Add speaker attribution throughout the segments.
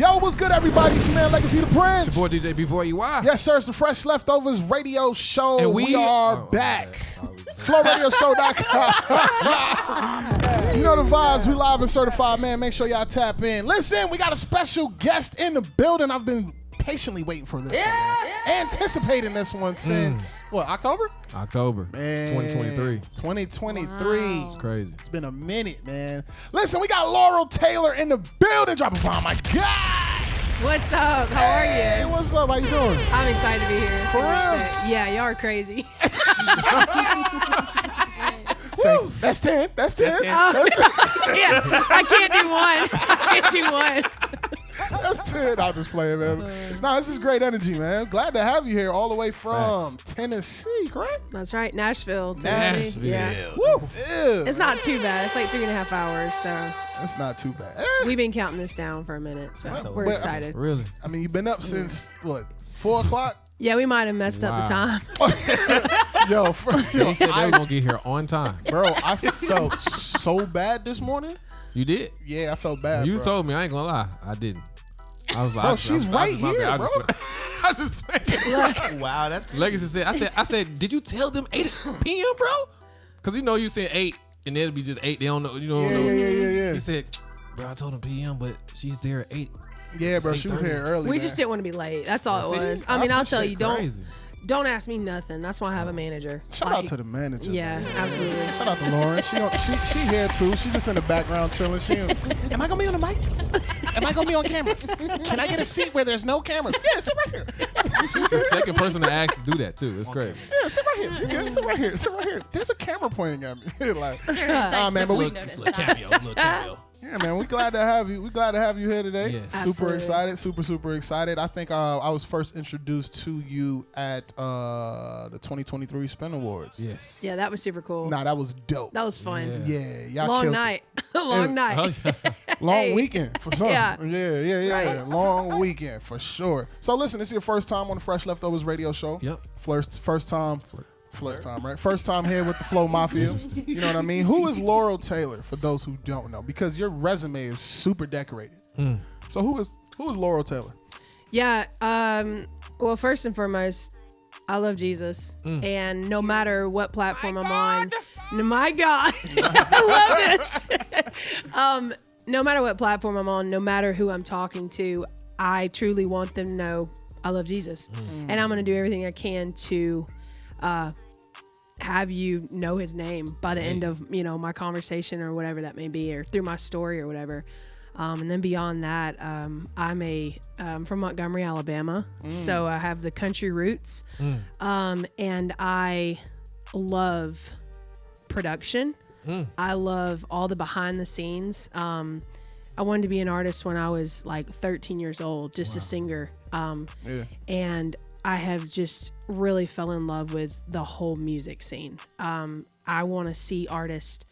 Speaker 1: Yo, what's good, everybody? It's your man, Legacy the Prince.
Speaker 2: It's your boy, DJ Before You Are.
Speaker 1: Yes, sir. It's the Fresh Leftovers Radio Show.
Speaker 2: And
Speaker 1: we are back. FlowRadioShow.com. You know the vibes. We live and certified, man. Make sure y'all tap in. Listen, we got a special guest in the building. I've been patiently waiting for this one, man. Anticipating this one since, October?
Speaker 2: October, man. 2023.
Speaker 1: 2023.
Speaker 3: Wow.
Speaker 2: It's crazy.
Speaker 1: It's been a minute, man. Listen, we got Laurel Taylor in the building. Drop a bomb, my God.
Speaker 3: What's up? How are
Speaker 1: Hey,
Speaker 3: you?
Speaker 1: what's up? How you doing?
Speaker 3: I'm excited to be here.
Speaker 1: For real?
Speaker 3: Yeah, y'all are crazy.
Speaker 1: That's 10. That's 10.
Speaker 3: Yeah, I can't do one.
Speaker 1: That's 10. I'll just play it, man. No, this is great energy, man. Glad to have you here all the way from Tennessee, correct?
Speaker 3: That's right, Nashville. Tennessee.
Speaker 2: Nashville.
Speaker 3: Yeah.
Speaker 1: Woo. Ew.
Speaker 3: It's not too bad. It's like 3.5 hours, so
Speaker 1: It's not too bad.
Speaker 3: we've been counting this down for a minute, so we're
Speaker 1: but-
Speaker 3: excited.
Speaker 2: Really?
Speaker 1: I mean, you've been up since, 4 o'clock?
Speaker 3: Yeah, we might have messed up the
Speaker 2: Wow.
Speaker 3: time.
Speaker 1: Yo,
Speaker 2: They said they were going to get here on time.
Speaker 1: bro, I felt so bad this morning.
Speaker 2: You did?
Speaker 1: Yeah, I felt bad,
Speaker 2: You
Speaker 1: bro.
Speaker 2: told me. I ain't going to lie. I didn't. I was like,
Speaker 1: Bro, she's right here,
Speaker 2: I
Speaker 1: bro.
Speaker 2: was just playing.
Speaker 4: Wow, that's crazy.
Speaker 2: Legacy said, I said, did you tell them 8 p.m., bro? Because you know you said 8, and it'll be just 8. They don't know. You know.
Speaker 1: Yeah.
Speaker 2: He said, bro, I told him p.m., but she's there at 8.
Speaker 1: Yeah, bro, she was
Speaker 2: 8:30.
Speaker 1: here early,
Speaker 3: We
Speaker 1: man.
Speaker 3: just didn't want to be late. That's all
Speaker 2: See?
Speaker 3: it was. I mean, I'll tell
Speaker 2: That's
Speaker 3: you,
Speaker 2: crazy.
Speaker 3: don't ask me nothing. That's why I have a manager.
Speaker 1: Shout out to the manager.
Speaker 3: Yeah,
Speaker 1: man.
Speaker 3: absolutely.
Speaker 1: Shout out to Lauren. She here too. She just in the background chilling. Am I gonna be on the mic? Am I gonna be on camera? Can I get a seat where there's no cameras? Yeah, sit right here.
Speaker 2: She's the second person to ask to do that, too. It's crazy.
Speaker 1: Yeah, sit right here. You good? Sit right here. Sit right here. There's a camera pointing at me. like, man, but we,
Speaker 2: Little cameo.
Speaker 1: yeah, man, we glad to have you. We glad to have you here today.
Speaker 2: Yes.
Speaker 1: Super
Speaker 3: Absolutely.
Speaker 1: excited. Super excited. I think I was first introduced to you at the 2023 Spin Awards.
Speaker 2: Yes.
Speaker 3: Yeah, that was super cool.
Speaker 1: Nah, that was dope.
Speaker 3: That was fun.
Speaker 1: Yeah, y'all
Speaker 3: Long
Speaker 1: killed it.
Speaker 3: night. Long night.
Speaker 2: Oh, yeah.
Speaker 1: Long
Speaker 3: Hey.
Speaker 1: weekend for some.
Speaker 3: Yeah.
Speaker 1: Yeah.
Speaker 3: Right.
Speaker 1: Long weekend for sure. So listen, this is your first time on the Fresh Leftovers Radio Show.
Speaker 2: Yep.
Speaker 1: First time. Flirt time, right? First time here with the Flow Mafia. You know what I mean? Who is Laurel Taylor, for those who don't know? Because your resume is super decorated. So who is Laurel Taylor?
Speaker 3: Yeah. Well, first and foremost, I love Jesus, and no matter what platform I'm on, my God, I love it. No matter what platform I'm on, no matter who I'm talking to, I truly want them to know I love Jesus, and I'm going to do everything I can to have you know His name by the end of my conversation or whatever that may be, or through my story or whatever. And then beyond that, I'm from Montgomery, Alabama, so I have the country roots, and I love production. I love all the behind the scenes. I wanted to be an artist when I was like 13 years old, just a singer, and I have just really fell in love with the whole music scene. I want to see artists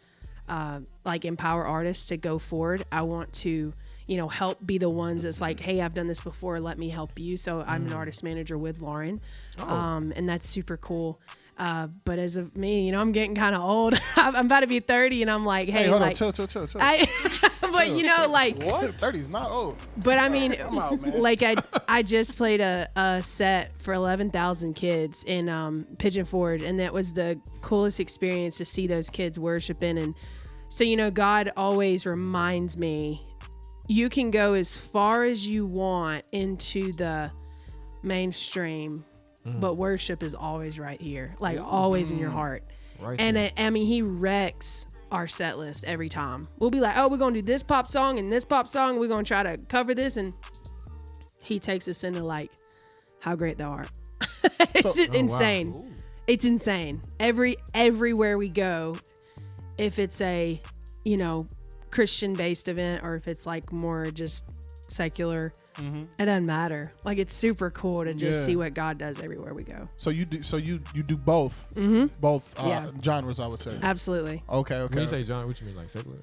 Speaker 3: empower artists to go forward. I want to, help be the ones that's like, hey, I've done this before, let me help you. So I'm an artist manager with Lauren, and that's super cool. But as of me, I'm getting kind of old. I'm about to be 30, and I'm like, hey,
Speaker 1: Hold
Speaker 3: like,
Speaker 1: on, chill.
Speaker 3: but
Speaker 1: What? 30 is not old.
Speaker 3: But I mean,
Speaker 1: Come out, man.
Speaker 3: like I just played a set for 11,000 kids in Pigeon Forge, and that was the coolest experience to see those kids worshiping. And so, God always reminds me, you can go as far as you want into the mainstream, but worship is always right here, like always in your heart.
Speaker 2: Right
Speaker 3: And
Speaker 2: there.
Speaker 3: I mean, He wrecks our set list every time. We'll be like, oh, we're going to do this pop song and this pop song. We're going to try to cover this. And He takes us into like, how great thou art. It's just insane.
Speaker 2: Wow.
Speaker 3: It's insane. Everywhere we go, if it's a, Christian based event, or if it's like more just secular, it doesn't matter. Like, it's super cool to just see what God does everywhere we go.
Speaker 1: So you do both. Both genres, I would say.
Speaker 3: Absolutely.
Speaker 1: Okay.
Speaker 2: When you say John, what you mean, like secular?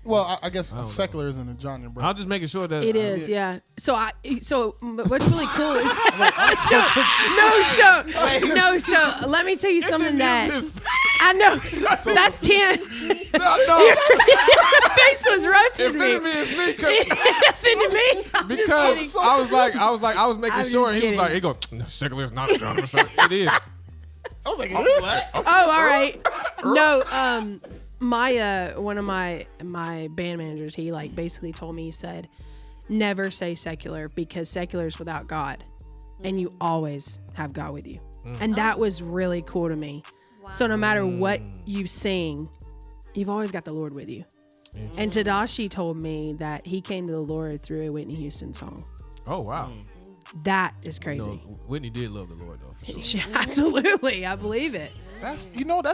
Speaker 1: Well, I guess
Speaker 2: don't
Speaker 1: secular isn't a genre, bro.
Speaker 2: I'm just making sure that
Speaker 3: It is, yeah. So what's really cool is so let me tell you something that I know. That's 10.
Speaker 2: No.
Speaker 3: Your face was roasting me.
Speaker 2: Offended me is me
Speaker 3: Offended me?
Speaker 2: because I was making
Speaker 3: I'm
Speaker 2: sure,
Speaker 3: just
Speaker 2: and he was like, he go, no, secular is not a genre. So it is.
Speaker 1: I was like,
Speaker 2: What?
Speaker 3: Oh, all right. No, my one of my band managers, he like basically told me, he said, never say secular because secular is without God, and you always have God with you. And that was really cool to me. So no matter what you sing, you've always got the Lord with you. And Tadashi told me that he came to the Lord through a Whitney Houston song.
Speaker 2: Oh, wow.
Speaker 3: That is crazy.
Speaker 2: You know, Whitney did love the Lord, though, for sure.
Speaker 3: Absolutely. I believe it.
Speaker 1: that's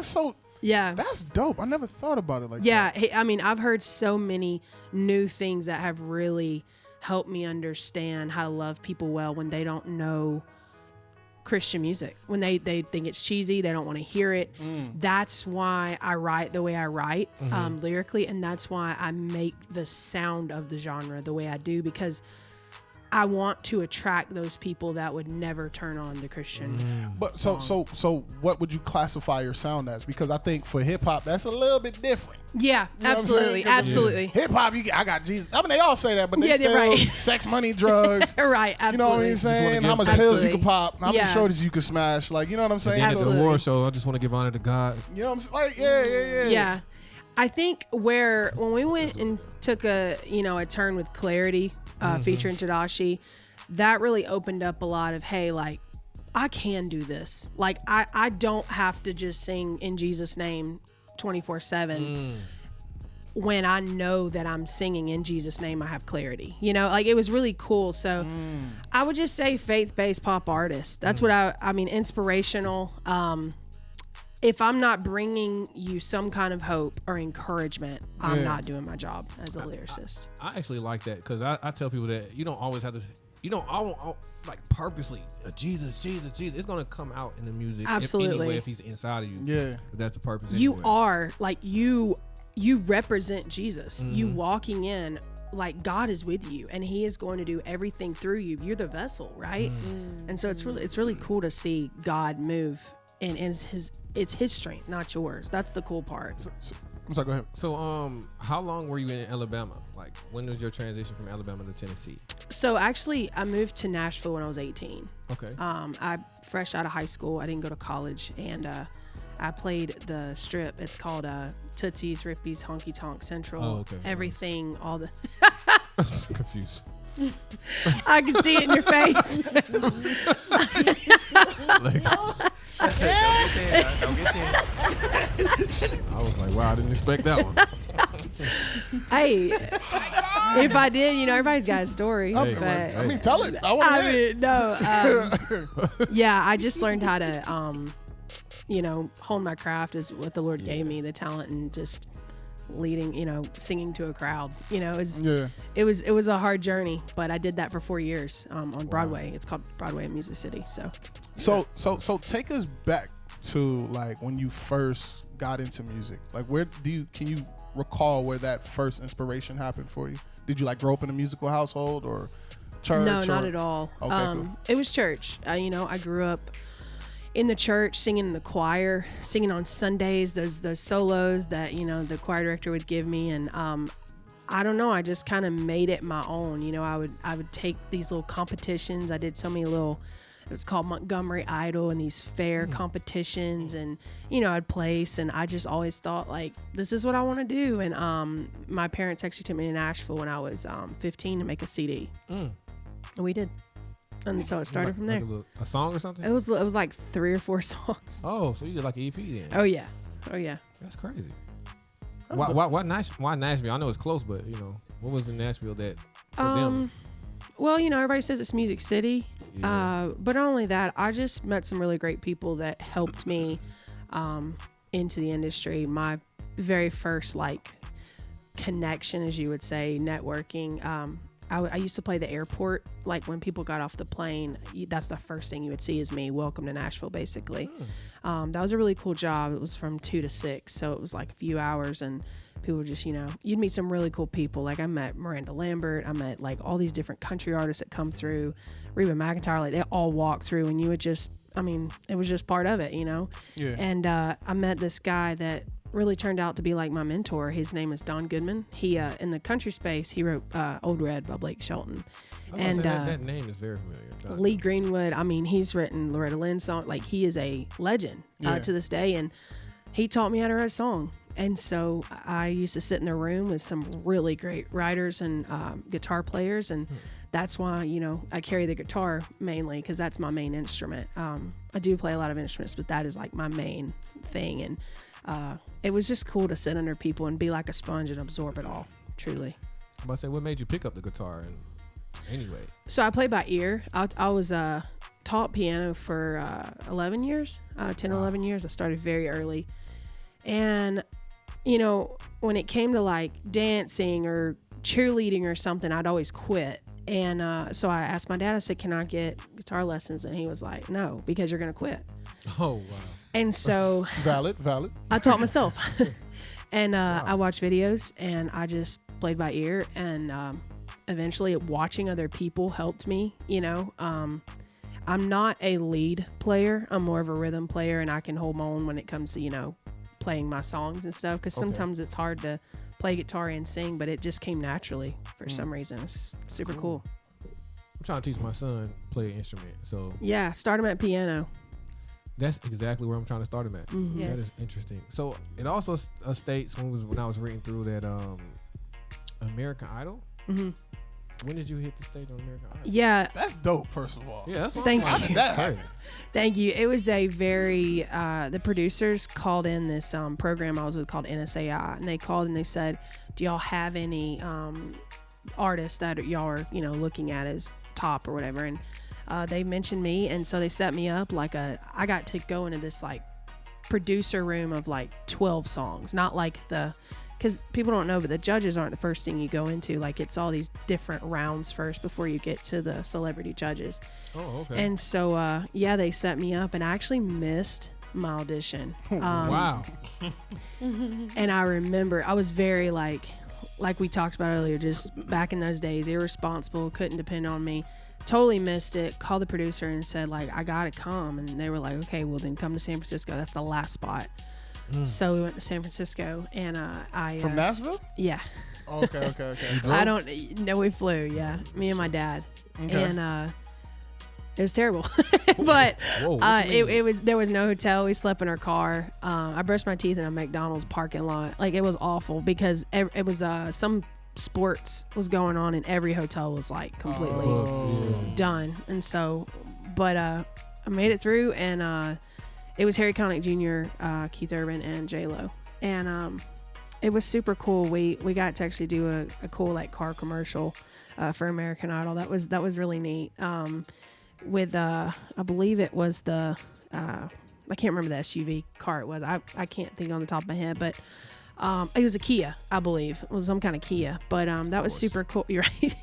Speaker 1: so.
Speaker 3: Yeah.
Speaker 1: That's dope. I never thought about it like
Speaker 3: Yeah.
Speaker 1: that.
Speaker 3: I mean, I've heard so many new things that have really helped me understand how to love people well when they don't know Christian music, when they think it's cheesy, they don't want to hear it. That's why I write the way I write lyrically, and that's why I make the sound of the genre the way I do, because I want to attract those people that would never turn on the Christian.
Speaker 1: But so what would you classify your sound as? Because I think for hip hop that's a little bit different.
Speaker 3: Yeah,
Speaker 1: You know what I'm
Speaker 3: absolutely,
Speaker 1: saying? 'Cause
Speaker 3: absolutely.
Speaker 1: Hip hop, I got Jesus. I mean, they all say that, but they
Speaker 3: Yeah,
Speaker 1: still
Speaker 3: they're right.
Speaker 1: sex, money, drugs.
Speaker 3: Right, absolutely.
Speaker 1: You know what I'm saying? How much
Speaker 2: get-
Speaker 1: pills you
Speaker 3: Absolutely.
Speaker 1: can pop, how many
Speaker 3: Yeah.
Speaker 1: shorties you can smash. Like, you know what I'm saying?
Speaker 2: Then at the
Speaker 3: Absolutely.
Speaker 2: award show, I just want to give honor to God.
Speaker 1: You know what I'm saying? Like, yeah.
Speaker 3: Yeah. I think when we went and took a turn with Clarity, featuring Tadashi, that really opened up a lot of, hey, like, I can do this. Like, I don't have to just sing in Jesus' name 24/7. When I know that I'm singing in Jesus' name, I have clarity. You know, like, it was really cool. So I would just say faith-based pop artist. That's what I mean, inspirational. If I'm not bringing you some kind of hope or encouragement, I'm not doing my job as a lyricist.
Speaker 2: I actually like that because I tell people that you don't always have to, you don't like purposely Jesus. It's gonna come out in the music.
Speaker 3: Absolutely.
Speaker 2: If he's inside of you.
Speaker 1: Yeah.
Speaker 2: That's the purpose.
Speaker 3: You
Speaker 2: anyway.
Speaker 3: are like you represent Jesus. You walking in like God is with you, and He is going to do everything through you. You're the vessel, right? And so it's really cool to see God move, and it's His strength, not yours. That's the cool part.
Speaker 1: I'm sorry, go ahead.
Speaker 2: So, how long were you in Alabama? Like, when was your transition from Alabama to Tennessee?
Speaker 3: So actually, I moved to Nashville when I was 18.
Speaker 2: Okay.
Speaker 3: I fresh out of high school. I didn't go to college, and I played the strip. It's called Tootsie's, Rippies, Honky Tonk Central.
Speaker 2: Oh, okay.
Speaker 3: Everything, all the.
Speaker 2: Confused.
Speaker 3: I can see it in your face.
Speaker 2: Like,
Speaker 4: Don't get in.
Speaker 2: I was like, wow, I didn't expect that one.
Speaker 3: Hey, if I did, everybody's got a story.
Speaker 2: Hey,
Speaker 3: but
Speaker 2: hey.
Speaker 1: I mean, tell it. I want to
Speaker 3: I
Speaker 1: hear it.
Speaker 3: mean, no. Yeah, I just learned how to, hone my craft is what the Lord gave me, the talent, and just leading, singing to a crowd. It was a hard journey, but I did that for 4 years on Broadway. It's called Broadway in Music City.
Speaker 1: So take us back to like when you first got into music. Like, can you recall where that first inspiration happened for you? Did you like grow up in a musical household or church?
Speaker 3: No, not at all.
Speaker 1: Okay, cool.
Speaker 3: It was church. I grew up in the church, singing in the choir, singing on Sundays, those solos that, the choir director would give me. And I don't know, I just kind of made it my own. I would take these little competitions. I did so many little, it's called Montgomery Idol, and these fair competitions, and I'd place, and I just always thought, like, this is what I want to do. And my parents actually took me to Nashville when I was 15 to make a CD, and we did. And so it started from there.
Speaker 2: Like a song or something?
Speaker 3: It was like 3 or 4 songs.
Speaker 2: Oh, so you did like an EP then?
Speaker 3: Oh yeah.
Speaker 2: That's crazy. Why Nashville? I know it's close, but what was in Nashville that for them?
Speaker 3: Well, everybody says it's Music City,
Speaker 2: Yeah.
Speaker 3: but not only that, I just met some really great people that helped me into the industry. My very first connection, as you would say, networking. I used to play the airport. Like, when people got off the plane, that's the first thing you would see is me. Welcome to Nashville, basically. That was a really cool job. It was from 2 to 6, so it was like a few hours, and people just, you'd meet some really cool people. Like I met Miranda Lambert. I met like all these different country artists that come through. Reba McEntire, like they all walk through, and you would just, it was just part of it,
Speaker 1: Yeah.
Speaker 3: And I met this guy that really turned out to be like my mentor. His name is Don Goodman. He in the country space, he wrote Old Red by Blake Shelton. And
Speaker 2: that name is very familiar.
Speaker 3: Lee Greenwood, he's written Loretta Lynn's song. Like he is a legend to this day, and he taught me how to write a song. And so I used to sit in the room with some really great writers and guitar players, and that's why, I carry the guitar mainly because that's my main instrument. I do play a lot of instruments, but that is like my main thing. And it was just cool to sit under people and be like a sponge and absorb it all, truly.
Speaker 2: I'm about to say, what made you pick up the guitar? And anyway,
Speaker 3: so I play by ear. I was taught piano for 11 years, 10 or 11 years. I started very early. And, when it came to like dancing or cheerleading or something, I'd always quit. And so I asked my dad, I said, can I get guitar lessons? And he was like, no, because you're going to quit.
Speaker 2: Oh, wow.
Speaker 3: And so
Speaker 1: Valid.
Speaker 3: I taught myself. And I watched videos and I just played by ear. And eventually watching other people helped me, I'm not a lead player. I'm more of a rhythm player, and I can hold my own when it comes to, playing my songs and stuff. Because sometimes it's hard to play guitar and sing, but it just came naturally for some reason. It's super cool.
Speaker 2: I'm trying to teach my son play an instrument. So
Speaker 3: yeah, start him at piano.
Speaker 2: That's exactly where I'm trying to start him at.
Speaker 3: Mm-hmm.
Speaker 2: That is interesting. So it also states when I was reading through that American Idol.
Speaker 3: Mm-hmm.
Speaker 2: When did you hit the stage on American Idol?
Speaker 3: Yeah.
Speaker 1: That's dope, first of all.
Speaker 2: Yeah, that's what
Speaker 3: Thank
Speaker 2: I'm
Speaker 3: you.
Speaker 2: like. That's crazy.
Speaker 3: Thank you. It was a very, the producers called in this program I was with called NSAI, and they called and they said, do y'all have any artists that y'all are, looking at as top or whatever? And they mentioned me, and so they set me up I got to go into this like producer room of like 12 songs, not like because people don't know, but the judges aren't the first thing you go into. Like it's all these different rounds first before you get to the celebrity judges.
Speaker 2: Oh, okay.
Speaker 3: And so, they set me up, and I actually missed my audition.
Speaker 2: Wow.
Speaker 3: And I remember I was very like we talked about earlier, just back in those days, irresponsible, couldn't depend on me. Totally missed it. Called the producer and said like, I gotta come. And they were like, okay, well then come to San Francisco. That's the last spot. So we went to San Francisco, and I
Speaker 1: From Nashville?
Speaker 3: Yeah.
Speaker 1: Okay.
Speaker 3: I don't know. We flew. Yeah, me and my dad.
Speaker 1: Okay.
Speaker 3: And it was terrible. But it was, there was no hotel. We slept in our car. I brushed my teeth in a McDonald's parking lot. Like it was awful because it was some sports was going on, and every hotel was like completely done. And so, but I made it through, and it was Harry Connick Jr., Keith Urban, and J-Lo. And it was super cool. We got to actually do a cool like car commercial for American Idol. That was really neat. With I believe it was the I can't remember the SUV car it was. I can't think on the top of my head, but it was a Kia, I believe. It was some kind of Kia, but that was super cool. You're right.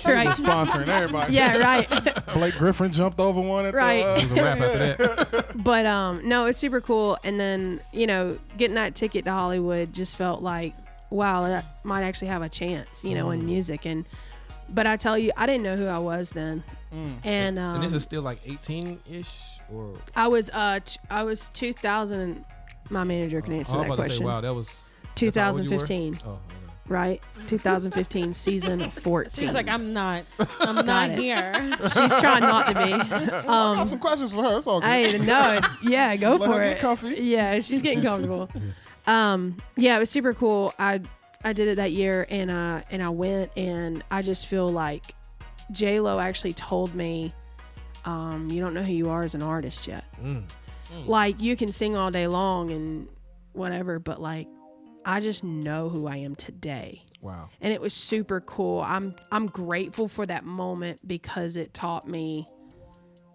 Speaker 1: Right. Sponsoring everybody.
Speaker 3: Yeah, right.
Speaker 1: Blake Griffin jumped over one at
Speaker 3: Right.
Speaker 1: the...
Speaker 2: It was a wrap after that.
Speaker 3: But no, it's super cool. And then getting that ticket to Hollywood just felt like, wow, that might actually have a chance, in music. But I tell you, I didn't know who I was then. And
Speaker 2: this is still like 18-ish, or
Speaker 3: I was 2000. My manager can answer
Speaker 2: I was
Speaker 3: that
Speaker 2: about to
Speaker 3: question.
Speaker 2: say, wow, that was
Speaker 3: 2015.
Speaker 2: Oh, okay.
Speaker 3: Right? 2015 season 14.
Speaker 5: She's like, I'm not
Speaker 3: it.
Speaker 5: here.
Speaker 3: She's trying not to be.
Speaker 1: I got some questions for her. It's all good.
Speaker 3: I know. Yeah, go
Speaker 1: Let
Speaker 3: for
Speaker 1: her
Speaker 3: it.
Speaker 1: get comfy.
Speaker 3: Yeah, she's getting comfortable. Yeah, it was super cool. I did it that year, and I went, and I just feel like J-Lo actually told me, you don't know who you are as an artist yet. Like, you can sing all day long and whatever, but like, I just know who I am today.
Speaker 2: Wow.
Speaker 3: And it was super cool. I'm grateful for that moment because it taught me,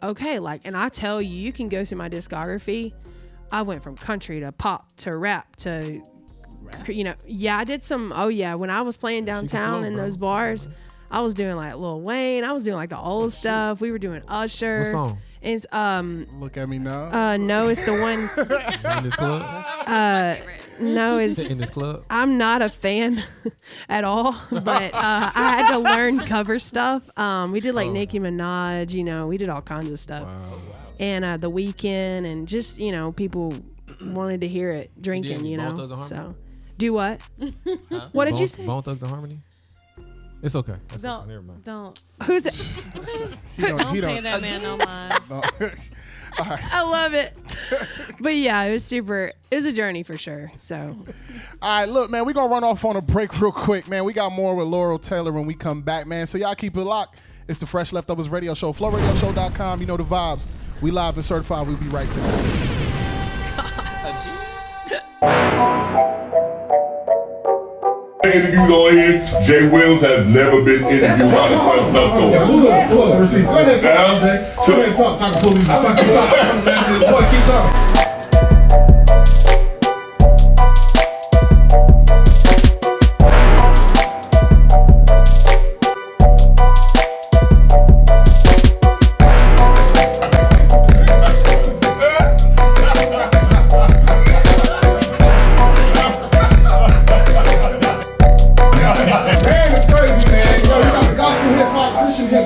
Speaker 3: okay, like, and I tell you, you can go through my discography. I went from country to pop to rap to, I did some, when I was playing downtown in those bars, I was doing like Lil Wayne. I was doing like the old stuff. We were doing Usher.
Speaker 2: What song?
Speaker 3: It's
Speaker 1: Look at me now.
Speaker 3: no, it's the one.
Speaker 2: In this club?
Speaker 3: No, it's
Speaker 2: in this club.
Speaker 3: I'm not a fan at all, but I had to learn cover stuff. We did like Nicki Minaj, we did all kinds of stuff.
Speaker 2: Wow.
Speaker 3: And The Weeknd, and just people wanted to hear it drinking,
Speaker 2: Bone Thugs and Harmony?
Speaker 3: So do what? What did you say?
Speaker 2: Bone Thugs and Harmony. It's okay. That's
Speaker 5: Don't,
Speaker 2: okay. Never mind.
Speaker 5: don't
Speaker 3: Who's it?
Speaker 5: pay that man no mind.
Speaker 1: All right.
Speaker 3: I love it. But yeah, it was a journey for sure. So
Speaker 1: All right, look, man, we're going to run off on a break real quick, man. We got more with Laurel Taylor when we come back, man. So y'all keep it locked. It's the Fresh Leftovers Radio Show. FlowRadioShow.com. You know the vibes. We live and certified. We'll be right back.
Speaker 6: Interviewed on here, Jay Wills has never been interviewed on the Fresh Leftovers.
Speaker 1: Pull up the receipts. Go ahead and talk, Jay. Go ahead and talk so I can pull these receipts.
Speaker 4: Boy, keep talking.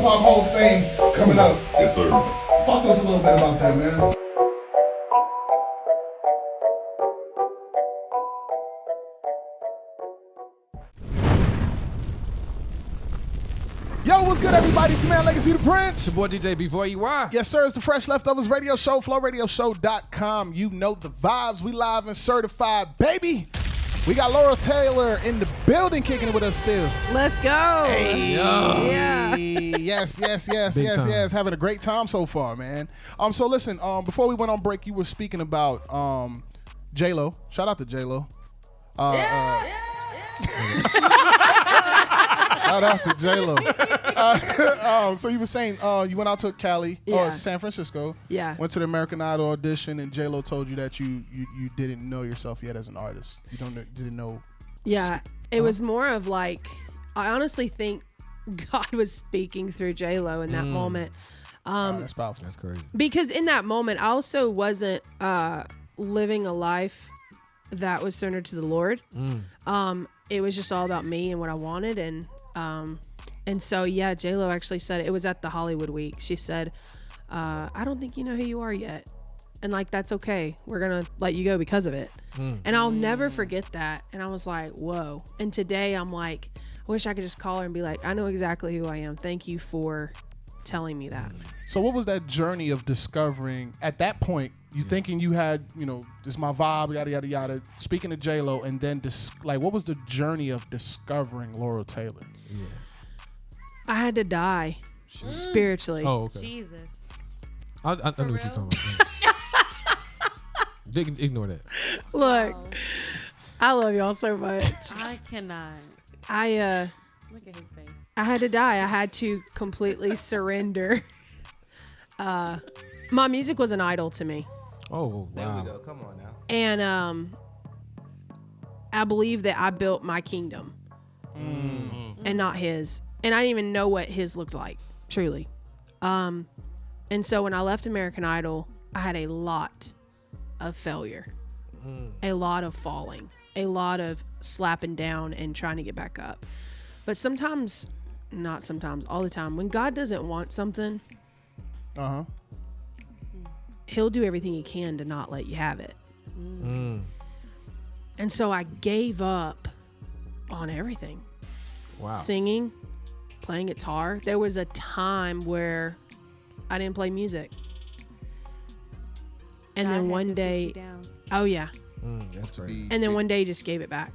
Speaker 1: Hall of Fame coming up.
Speaker 6: Yes, sir.
Speaker 1: Talk to us a little bit about that, man. Yo, what's good, everybody? It's your man, Legacy the Prince.
Speaker 2: It's your boy DJ Before You Are.
Speaker 1: Yes, sir. It's the Fresh Leftovers Radio Show, FlowRadioShow.com. You know the vibes. We live and certified, baby. We got Laurel Taylor in the building kicking it with us still.
Speaker 3: Let's go.
Speaker 1: Hey.
Speaker 3: Yeah.
Speaker 1: Yes.
Speaker 2: Big time.
Speaker 1: Having a great time so far, man. So listen, before we went on break, you were speaking about J-Lo. Shout out to J-Lo. Shout out to J-Lo. So you were saying you went out to Cali, San Francisco.
Speaker 3: Yeah.
Speaker 1: Went to the American Idol audition, and J-Lo told you that you didn't know yourself yet as an artist. You didn't know.
Speaker 3: Yeah. It was more of like, I honestly think God was speaking through J-Lo in that moment.
Speaker 1: That's powerful.
Speaker 2: That's crazy.
Speaker 3: Because in that moment, I also wasn't living a life that was centered to the Lord. It was just all about me and what I wanted, and so yeah, J-Lo actually said it was at the Hollywood Week. She said, "I don't think you know who you are yet, and like that's okay. We're gonna let you go because of it." And I'll never forget that. And I was like, "Whoa!" And today I'm like, I wish I could just call her and be like, "I know exactly who I am. Thank you for telling me that."
Speaker 1: So what was that journey of discovering at that point? You thinking you had, this is my vibe, yada yada yada. Speaking to J-Lo, and then what was the journey of discovering Laurel Taylor?
Speaker 2: Yeah.
Speaker 3: I had to die spiritually.
Speaker 2: Oh, okay.
Speaker 5: Jesus.
Speaker 2: I knew what you're talking about. Ignore that.
Speaker 3: Look, I love y'all so much.
Speaker 5: I cannot.
Speaker 3: Look at his face. I had to die. I had to completely surrender. My music was an idol to me.
Speaker 2: Oh, wow.
Speaker 4: There we go. Come on now.
Speaker 3: And I believe that I built my kingdom and not his. And I didn't even know what his looked like, truly. And so when I left American Idol, I had a lot of failure, a lot of falling, a lot of slapping down and trying to get back up. But sometimes, not sometimes, all the time, when God doesn't want something, he'll do everything he can to not let you have it. And so I gave up on everything.
Speaker 2: Wow.
Speaker 3: Singing, playing guitar. There was a time where I didn't play music. And then one day, oh yeah.
Speaker 2: That's crazy.
Speaker 3: And then one day just gave it back.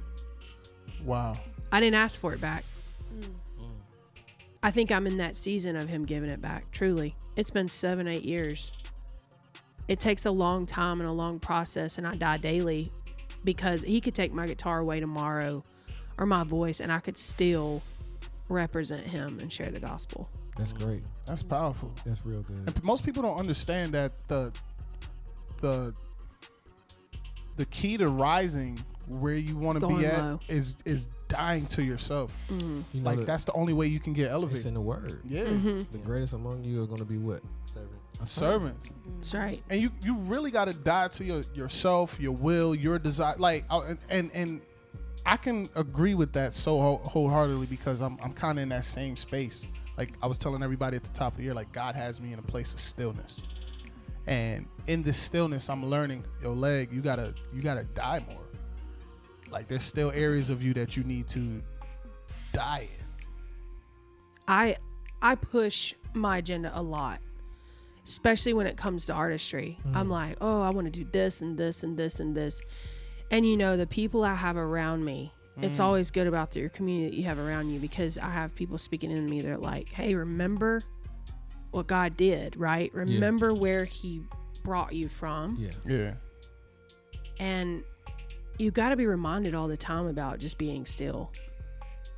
Speaker 1: Wow.
Speaker 3: I didn't ask for it back. I think I'm in that season of him giving it back, truly. It's been 7-8 years. It takes a long time and a long process, and I die daily because he could take my guitar away tomorrow or my voice, and I could still represent him and share the gospel.
Speaker 2: That's great.
Speaker 1: That's powerful.
Speaker 2: That's real good.
Speaker 1: And most people don't understand that the key to rising where you want to be at
Speaker 3: low.
Speaker 1: is dying to yourself.
Speaker 2: You know,
Speaker 1: Like that's the only way you can get
Speaker 2: it's
Speaker 1: elevated.
Speaker 2: in the word.
Speaker 1: Yeah,
Speaker 2: The greatest among you are going to be what?
Speaker 1: servants.
Speaker 3: That's right.
Speaker 1: And you really got to die to yourself, your will, your desire. Like, and I can agree with that so wholeheartedly because I'm kind of in that same space. Like I was telling everybody at the top of the year, like God has me in a place of stillness, and in this stillness, I'm learning, yo, leg, you gotta die more. Like there's still areas of you that you need to die in.
Speaker 3: I push my agenda a lot, especially when it comes to artistry. I'm like, oh, I want to do this and this and this and this. And you know, the people I have around me, it's always good about your community that you have around you, because I have people speaking into me. They're like, hey, remember what God did, right? Remember where he brought you from.
Speaker 1: Yeah.
Speaker 3: And you got to be reminded all the time about just being still.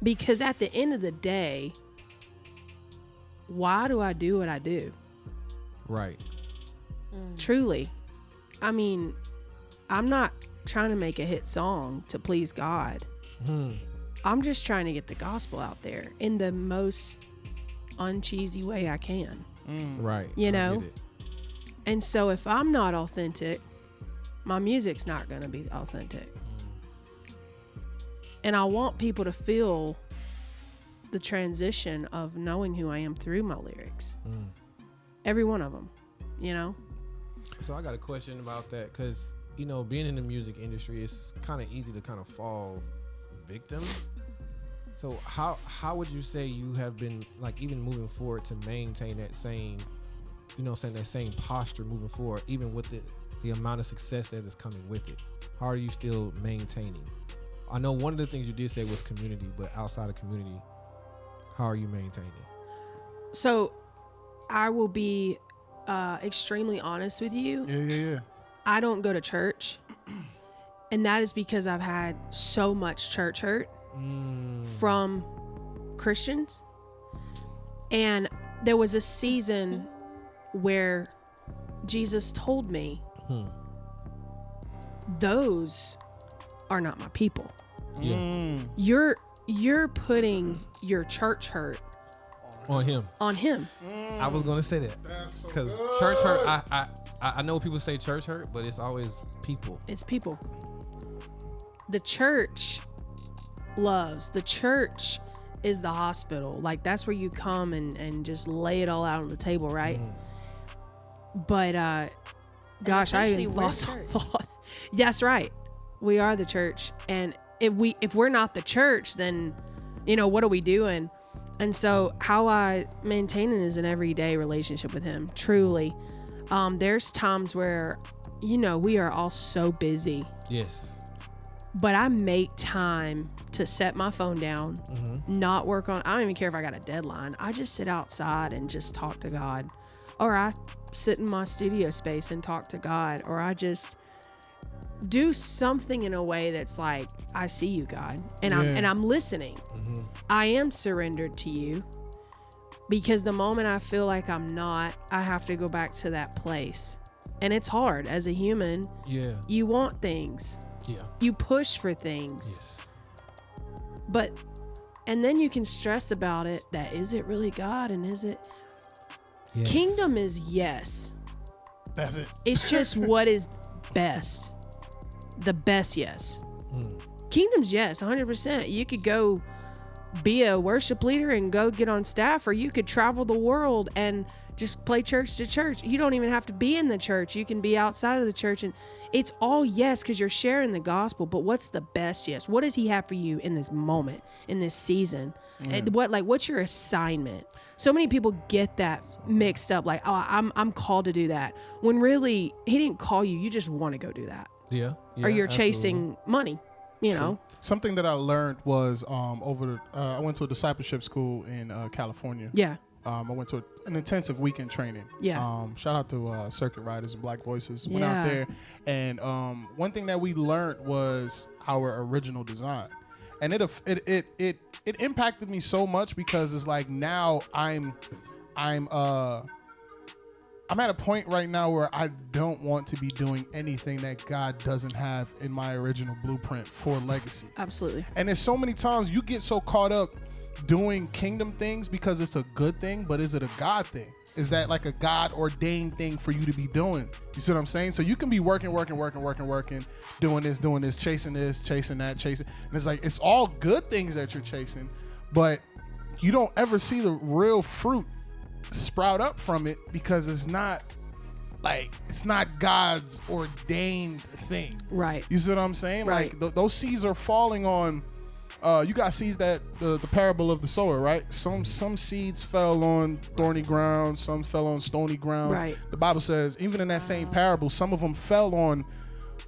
Speaker 3: Because at the end of the day, why do I do what I do?
Speaker 2: Right.
Speaker 3: Truly. I mean, I'm not trying to make a hit song to please God. I'm just trying to get the gospel out there in the most uncheesy way I can.
Speaker 2: Right.
Speaker 3: You
Speaker 2: I
Speaker 3: know?
Speaker 2: get it.
Speaker 3: And so if I'm not authentic, my music's not going to be authentic. And I want people to feel the transition of knowing who I am through my lyrics. Every one of them, you know?
Speaker 2: So I got a question about that, because, you know, being in the music industry, it's kind of easy to kind of fall victim. So how would you say you have been, like, even moving forward to maintain that same, you know, saying that same posture moving forward, even with the amount of success that is coming with it? How are you still maintaining? I know one of the things you did say was community, but outside of community, how are you maintaining?
Speaker 3: So I will be extremely honest with you.
Speaker 1: Yeah.
Speaker 3: I don't go to church. And that is because I've had so much church hurt from Christians. And there was a season where Jesus told me, those are not my people.
Speaker 2: Yeah.
Speaker 3: You're putting your church hurt
Speaker 2: On him. I was gonna say that because church hurt. I know people say church hurt, but it's always people.
Speaker 3: It's people. The church loves. The church is the hospital. Like that's where you come and just lay it all out on the table, right? But gosh, I even lost all thought. That's right. We are the church, and if we're not the church, then you know what are we doing? And so how I maintain it is an everyday relationship with him. Truly, there's times where you know we are all so busy.
Speaker 2: Yes.
Speaker 3: But I make time to set my phone down, not work on. I don't even care if I got a deadline. I just sit outside and just talk to God, or I sit in my studio space and talk to God, or I just do something in a way that's like, I see you, God, and I'm listening. I am surrendered to you, because the moment I feel like I'm not, I have to go back to that place, and it's hard as a human.
Speaker 2: Yeah.
Speaker 3: You want things.
Speaker 2: Yeah.
Speaker 3: You push for things.
Speaker 2: Yes.
Speaker 3: But, and then you can stress about it, that is it really God, and is it?
Speaker 2: Yes.
Speaker 3: Kingdom is yes.
Speaker 1: That's it.
Speaker 3: It's just what is best. The best yes. Kingdom's yes, 100%. You could go be a worship leader and go get on staff, or you could travel the world and just play church to church. You don't even have to be in the church. You can be outside of the church, and it's all yes because you're sharing the gospel. But what's the best yes? What does he have for you in this moment, in this season? And what's your assignment? So many people get that mixed up, like, oh, I'm called to do that, when really he didn't call you. You just want to go do that.
Speaker 2: Yeah.
Speaker 3: Or you're chasing money, you know.
Speaker 1: Something that I learned was I went to a discipleship school in California.
Speaker 3: Yeah.
Speaker 1: I went to an intensive weekend training.
Speaker 3: Yeah.
Speaker 1: Shout out to Circuit Riders and Black Voices. Went out there, and one thing that we learned was our original design, and it impacted me so much, because it's like now I'm I'm at a point right now where I don't want to be doing anything that God doesn't have in my original blueprint for legacy.
Speaker 3: Absolutely.
Speaker 1: And there's so many times you get so caught up doing kingdom things because it's a good thing, but is it a God thing? Is that like a God ordained thing for you to be doing? You see what I'm saying? So you can be working, doing this, chasing that, chasing. And it's like, it's all good things that you're chasing, but you don't ever see the real fruit sprout up from it because it's not God's ordained thing.
Speaker 3: Right.
Speaker 1: You see what I'm saying?
Speaker 3: Right.
Speaker 1: Like those seeds are falling on, you got seeds that the parable of the sower, right? Some seeds fell on thorny ground, some fell on stony ground.
Speaker 3: Right.
Speaker 1: The Bible says, even in that same parable, some of them fell on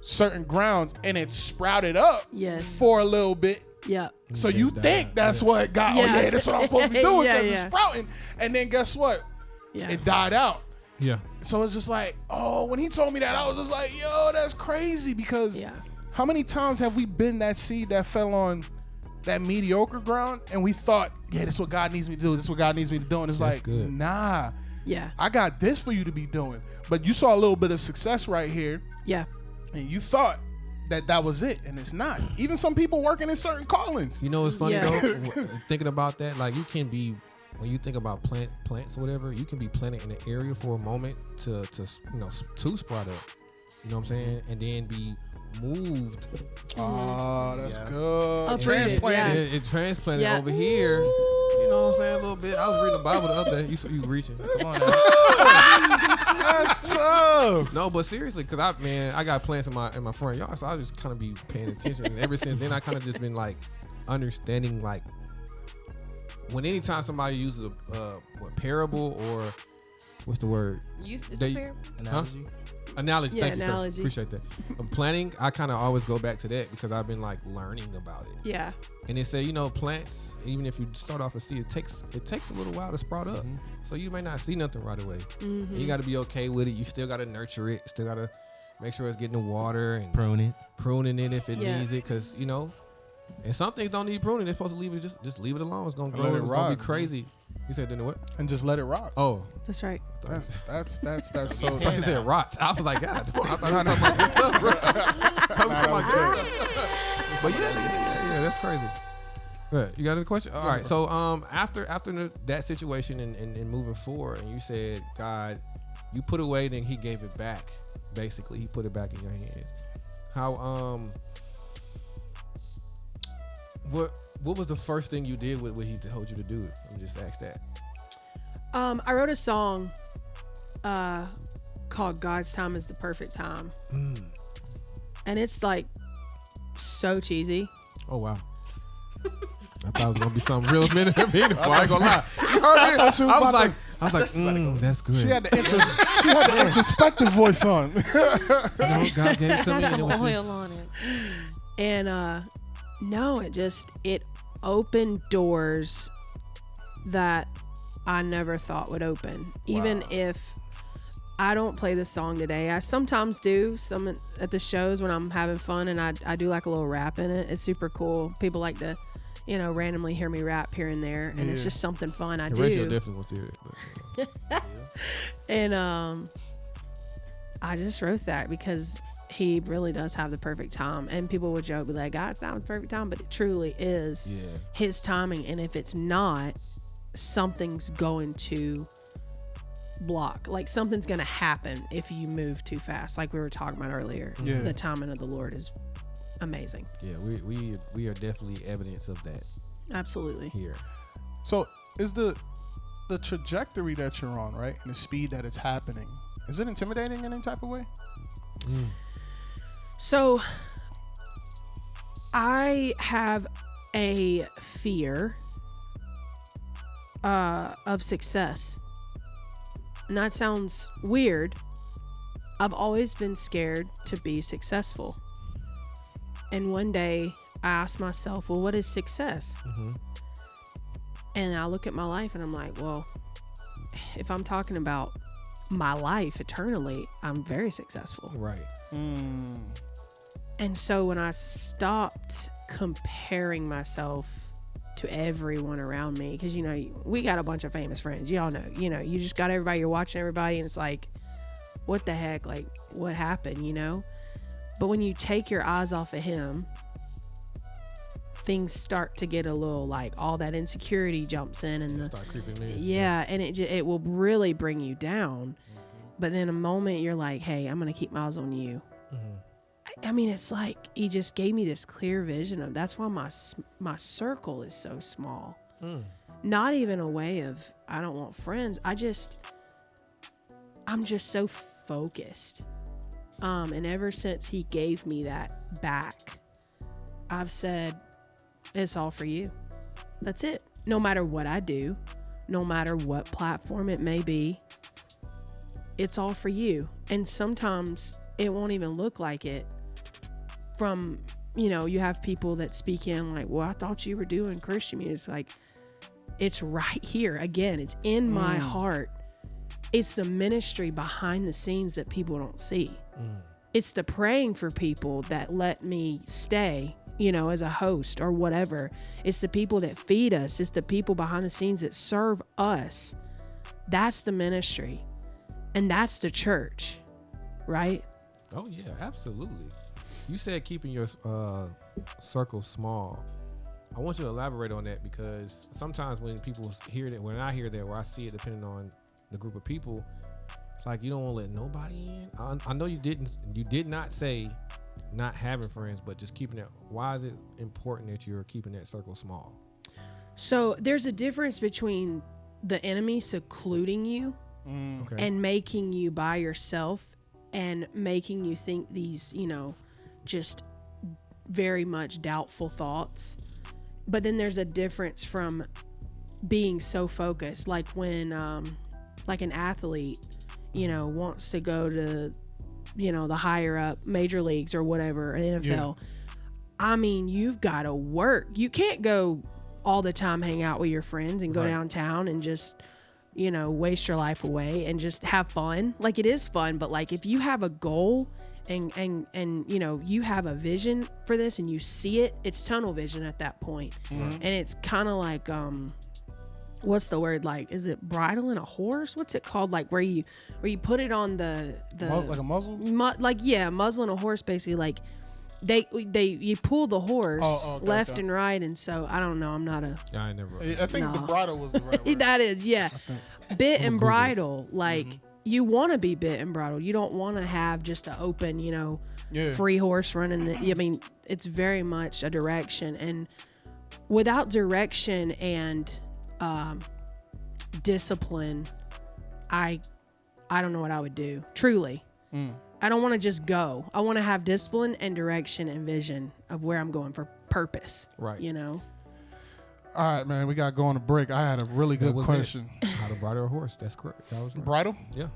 Speaker 1: certain grounds and it sprouted up for a little bit.
Speaker 3: Yeah.
Speaker 1: So you think that's what God, that's what I'm supposed to be doing because it's sprouting. And then guess what?
Speaker 3: Yeah.
Speaker 1: It died out.
Speaker 2: Yeah.
Speaker 1: So it's just like, when he told me that, I was just like, yo, that's crazy because how many times have we been that seed that fell on that mediocre ground and we thought, this is what God needs me to do. This is what God needs me to do. And it's like,
Speaker 2: good.
Speaker 1: Nah.
Speaker 3: Yeah.
Speaker 1: I got this for you to be doing. But you saw a little bit of success right here.
Speaker 3: Yeah.
Speaker 1: And you thought that was it, and it's not. Even some people working in certain callings.
Speaker 2: You know what's funny though? Thinking about that, like you can be, when you think about plants or whatever, you can be planted in an area for a moment to sprout up. You know what I'm saying? And then be moved.
Speaker 1: Oh, that's good.
Speaker 3: Transplanted.
Speaker 2: It transplanted over here. You know what I'm saying? A little bit. I was reading the Bible the other day. You reaching. Come on now.
Speaker 1: That's tough.
Speaker 2: No, but seriously, because I got plants in my front yard, so I just kind of be paying attention. And ever since then, I kind of just been like understanding, like when anytime somebody uses a parable or what's the word?
Speaker 5: Analogy.
Speaker 2: Analogy.
Speaker 3: Yeah,
Speaker 2: Thank you,
Speaker 3: analogy.
Speaker 2: sir. Appreciate that. Planning, I kind of always go back to that because I've been like learning about it.
Speaker 3: Yeah.
Speaker 2: And they say, plants, even if you start off a seed, it takes a little while to sprout up. So you may not see nothing right away. And you got to be okay with it. You still got to nurture it. Still got to make sure it's getting the water and pruning it if it needs it. Because, and some things don't need pruning. They're supposed to leave it, just leave it alone. It's going to grow. It's going to be crazy. You said then what?
Speaker 1: And just let it rock.
Speaker 2: Oh.
Speaker 3: That's right.
Speaker 1: That's so.
Speaker 2: I thought you said rot. I was like, God, I thought you were talking about this stuff, bro. But yeah, that's crazy. Good. You got a question? All right. So after that situation and moving forward, and you said, God, you put away, then He gave it back. Basically, He put it back in your hands. How what was the first thing you did with what He told you to do? Let me just ask that.
Speaker 3: I wrote a song called "God's Time Is the Perfect Time," and it's like so cheesy.
Speaker 2: Oh wow! I thought it was gonna be something real meaningful. I ain't gonna lie. You heard me? I was like, that's good.
Speaker 1: She had the introspective voice on.
Speaker 2: God gave it to me, and it was
Speaker 5: Oil
Speaker 2: just,
Speaker 5: on it.
Speaker 3: And no, it opened doors that I never thought would open. Even if I don't play this song today, I sometimes do some at the shows when I'm having fun, and I do like a little rap in it. It's super cool. People like to, randomly hear me rap here and there, and it's just something fun I do.
Speaker 2: Ratio definitely wants to hear it. But,
Speaker 3: And I just wrote that because He really does have the perfect time, and people would joke, be like, God's time is the perfect time, but it truly is His timing. And if it's not, something's going to block, like something's going to happen if you move too fast, like we were talking about earlier. The timing of the Lord is amazing.
Speaker 2: Yeah, we are definitely evidence of that.
Speaker 3: Absolutely.
Speaker 2: Here.
Speaker 1: So is the trajectory that you're on, right, and the speed that it's happening, is it intimidating in any type of way?
Speaker 3: So I have a fear of success. And that sounds weird. I've always been scared to be successful. And one day I asked myself, well, what is success? And I look at my life and I'm like, well, if I'm talking about my life eternally, I'm very successful.
Speaker 2: Right.
Speaker 3: And so when I stopped comparing myself to everyone around me, because we got a bunch of famous friends. Y'all know, you just got everybody. You're watching everybody, and it's like, what the heck? Like, what happened? But when you take your eyes off of him, things start to get a little like all that insecurity jumps in, and
Speaker 2: start creeping in.
Speaker 3: Yeah, and it will really bring you down. But then a moment you're like, hey, I'm gonna keep my eyes on you. I mean, it's like he just gave me this clear vision of that's why my circle is so small. Not even a way of I don't want friends. I'm just so focused. And ever since he gave me that back, I've said, it's all for you. That's it. No matter what I do, no matter what platform it may be, it's all for you. And sometimes it won't even look like it. From, you have people that speak in like, well, I thought you were doing Christian music. It's like, it's right here. Again, it's in my heart. It's the ministry behind the scenes that people don't see. It's the praying for people that let me stay, as a host or whatever. It's the people that feed us. It's the people behind the scenes that serve us. That's the ministry. And that's the church, right?
Speaker 2: Oh, yeah, absolutely. You said keeping your circle small. I want you to elaborate on that, because sometimes when people hear that, when I hear that, or I see it, depending on the group of people, it's like you don't want to let nobody in. I know you did not say not having friends, but just keeping that. Why is it important that you're keeping that circle small?
Speaker 3: So there's a difference between the enemy secluding you and making you by yourself and making you think these, just very much doubtful thoughts. But then there's a difference from being so focused, like when like an athlete, wants to go to, the higher up major leagues or whatever, NFL. Yeah. I mean, you've got to work. You can't go all the time hang out with your friends and go downtown and just, waste your life away and just have fun. Like, it is fun, but like if you have a goal and you have a vision for this and you see it, it's tunnel vision at that point. And it's kind of like what's the word, like, is it bridling a horse? What's it called? Like where you put it on the
Speaker 1: like a muzzle?
Speaker 3: Muzzling a horse, basically. Like you pull the horse left and right, and so I don't know. I'm not a.
Speaker 2: Yeah, I never.
Speaker 1: I think the bridle was the right word.
Speaker 3: That is, yeah. Bit and bridle, like. You want to be bit and bridled. You don't want to have just an open, free horse running. I mean, it's very much a direction, and without direction and discipline, I don't know what I would do. Truly, I don't want to just go. I want to have discipline and direction and vision of where I'm going for purpose.
Speaker 2: Right.
Speaker 1: All right, man. We got to go on a break. I had a really good question.
Speaker 2: How to bridle a horse? That's correct. That was right.
Speaker 1: Bridle?
Speaker 2: Yeah.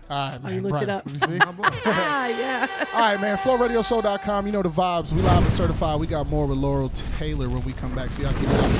Speaker 1: All right, man.
Speaker 3: You looked it up.
Speaker 1: You see?
Speaker 3: Yeah.
Speaker 1: All right, man. FlowRadioShow.com. You know the vibes. We live and certified. We got more with Laurel Taylor when we come back. So y'all keep it out.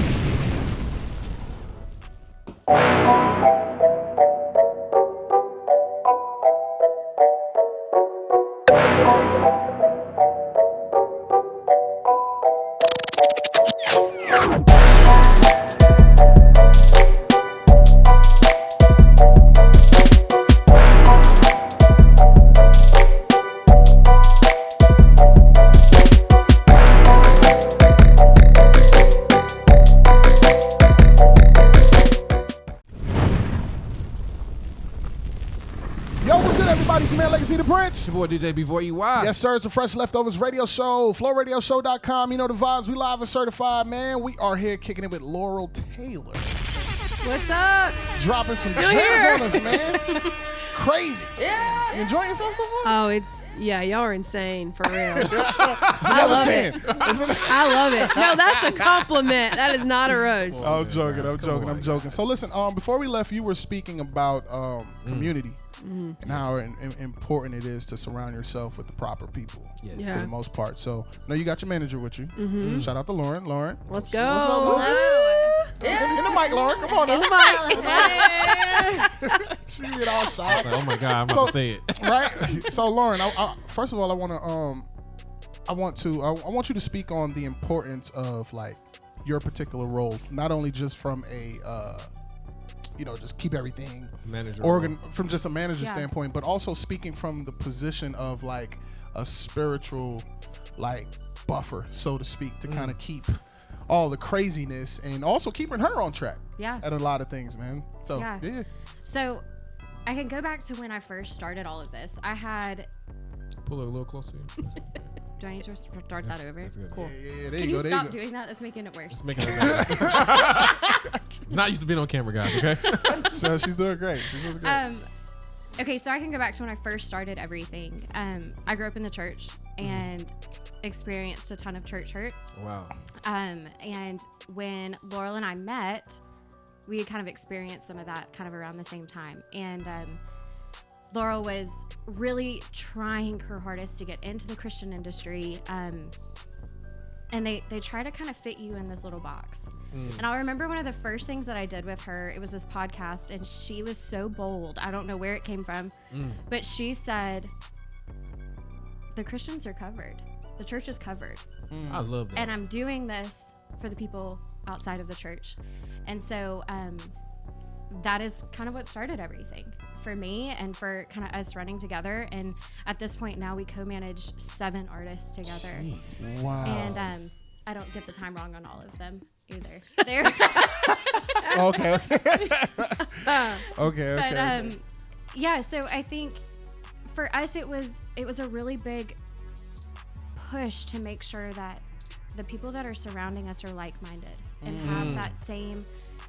Speaker 1: See the Prince.
Speaker 2: Your boy DJ B4EY.
Speaker 1: Yes, sir. It's the Fresh Leftovers Radio Show. FlowRadioShow.com. You know the vibes. We live and certified, man. We are here kicking it with Laurel Taylor.
Speaker 3: What's up?
Speaker 1: Dropping some gems on us, man. Crazy.
Speaker 3: Yeah.
Speaker 1: You enjoying yourself so far?
Speaker 3: Oh, y'all are insane, for real. I love it. I love it. No, that's a compliment. That is not a roast.
Speaker 1: I'm joking. So listen, before we left, you were speaking about community. And how important it is to surround yourself with the proper people for the most part. So, you you got your manager with you. Shout out to Lauren.
Speaker 3: Let's go.
Speaker 1: What's up, Lauren? In the mic, Lauren. Come on.
Speaker 3: In the mic.
Speaker 1: She get all shy.
Speaker 2: Like, oh my God, I'm about to say it.
Speaker 1: Right? So, Lauren, I first of all, I want you to speak on the importance of like your particular role, not only just from a just keep everything
Speaker 2: manager
Speaker 1: from just a manager standpoint, but also speaking from the position of like a spiritual like buffer, so to speak, to kind of keep all the craziness and also keeping her on track at a lot of things, man. So yeah.
Speaker 7: So I can go back to when I first started all of this. I had
Speaker 2: pull it a little closer.
Speaker 7: Do I need to start that over? Cool.
Speaker 1: Yeah, there
Speaker 7: Can
Speaker 1: you
Speaker 7: you
Speaker 1: go.
Speaker 7: stop doing that? That's making it worse.
Speaker 2: It's making it better. Not used to being on camera, guys, okay?
Speaker 1: So she's doing great. She's doing great.
Speaker 7: Okay, so I can go back to when I first started everything. I grew up in the church and experienced a ton of church hurt.
Speaker 2: Wow.
Speaker 7: And when Laurel and I met, we had kind of experienced some of that kind of around the same time. And Laurel was really trying her hardest to get into the Christian industry. And they try to kind of fit you in this little box. And I remember one of the first things that I did with her, it was this podcast, and she was so bold. I don't know where it came from, but she said, the Christians are covered. The church is covered.
Speaker 2: I love that.
Speaker 7: And I'm doing this for the people outside of the church. And so that is kind of what started everything for me and for kind of us running together. And at this point now we co-manage 7 artists together.
Speaker 1: Wow.
Speaker 7: And I don't get the time wrong on all of them either. They're
Speaker 1: okay. Okay.
Speaker 7: But yeah, so I think for us it was a really big push to make sure that the people that are surrounding us are like-minded and have that same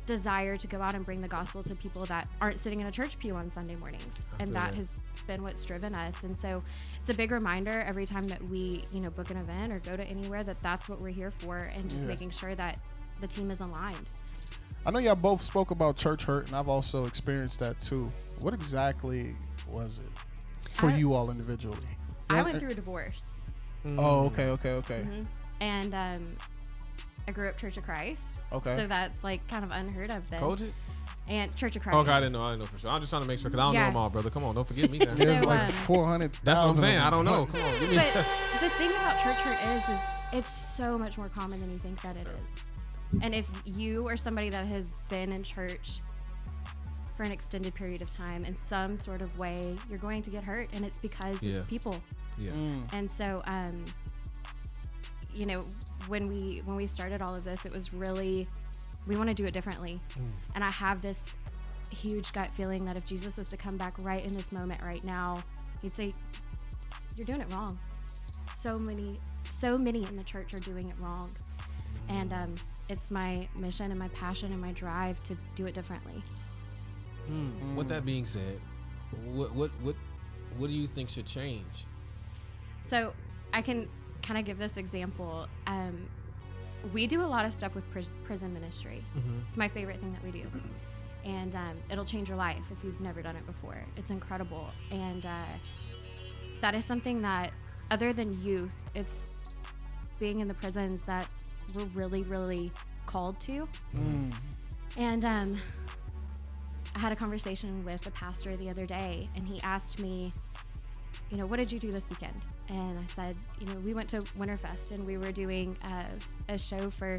Speaker 7: desire to go out and bring the gospel to people that aren't sitting in a church pew on Sunday mornings. And that has been what's driven us. And so it's a big reminder every time that we, book an event or go to anywhere that that's what we're here for, and just making sure that the team is aligned.
Speaker 1: I know y'all both spoke about church hurt, and I've also experienced that too. What exactly was it for you all individually?
Speaker 7: I went through a divorce.
Speaker 1: Oh, okay.
Speaker 7: And I grew up Church of Christ.
Speaker 1: Okay.
Speaker 7: So that's like kind of unheard of then.
Speaker 2: Kojic?
Speaker 7: And Church of Christ.
Speaker 2: Okay, I didn't know for sure. I'm just trying to make sure, because I don't know them all, brother. Come on, don't forget me. Guys.
Speaker 1: There's
Speaker 7: So,
Speaker 1: like 400,000.
Speaker 2: That's what I'm saying. I don't know. Come on, give me.
Speaker 7: But the thing about church hurt is it's so much more common than you think that it is. And if you are somebody that has been in church for an extended period of time in some sort of way, you're going to get hurt, and it's because it's people.
Speaker 2: Yeah.
Speaker 7: And so, when we started all of this, it was really, we want to do it differently. And I have this huge gut feeling that if Jesus was to come back right in this moment right now, he'd say, you're doing it wrong. So many in the church are doing it wrong. And it's my mission and my passion and my drive to do it differently.
Speaker 2: With that being said, what do you think should change?
Speaker 7: So I can kind of give this example. We do a lot of stuff with prison ministry. It's my favorite thing that we do. And it'll change your life if you've never done it before. It's incredible. And that is something that, other than youth, it's being in the prisons that we're really, really called to. And I had a conversation with a pastor the other day, and he asked me, what did you do this weekend? And I said, we went to Winterfest, and we were doing a show for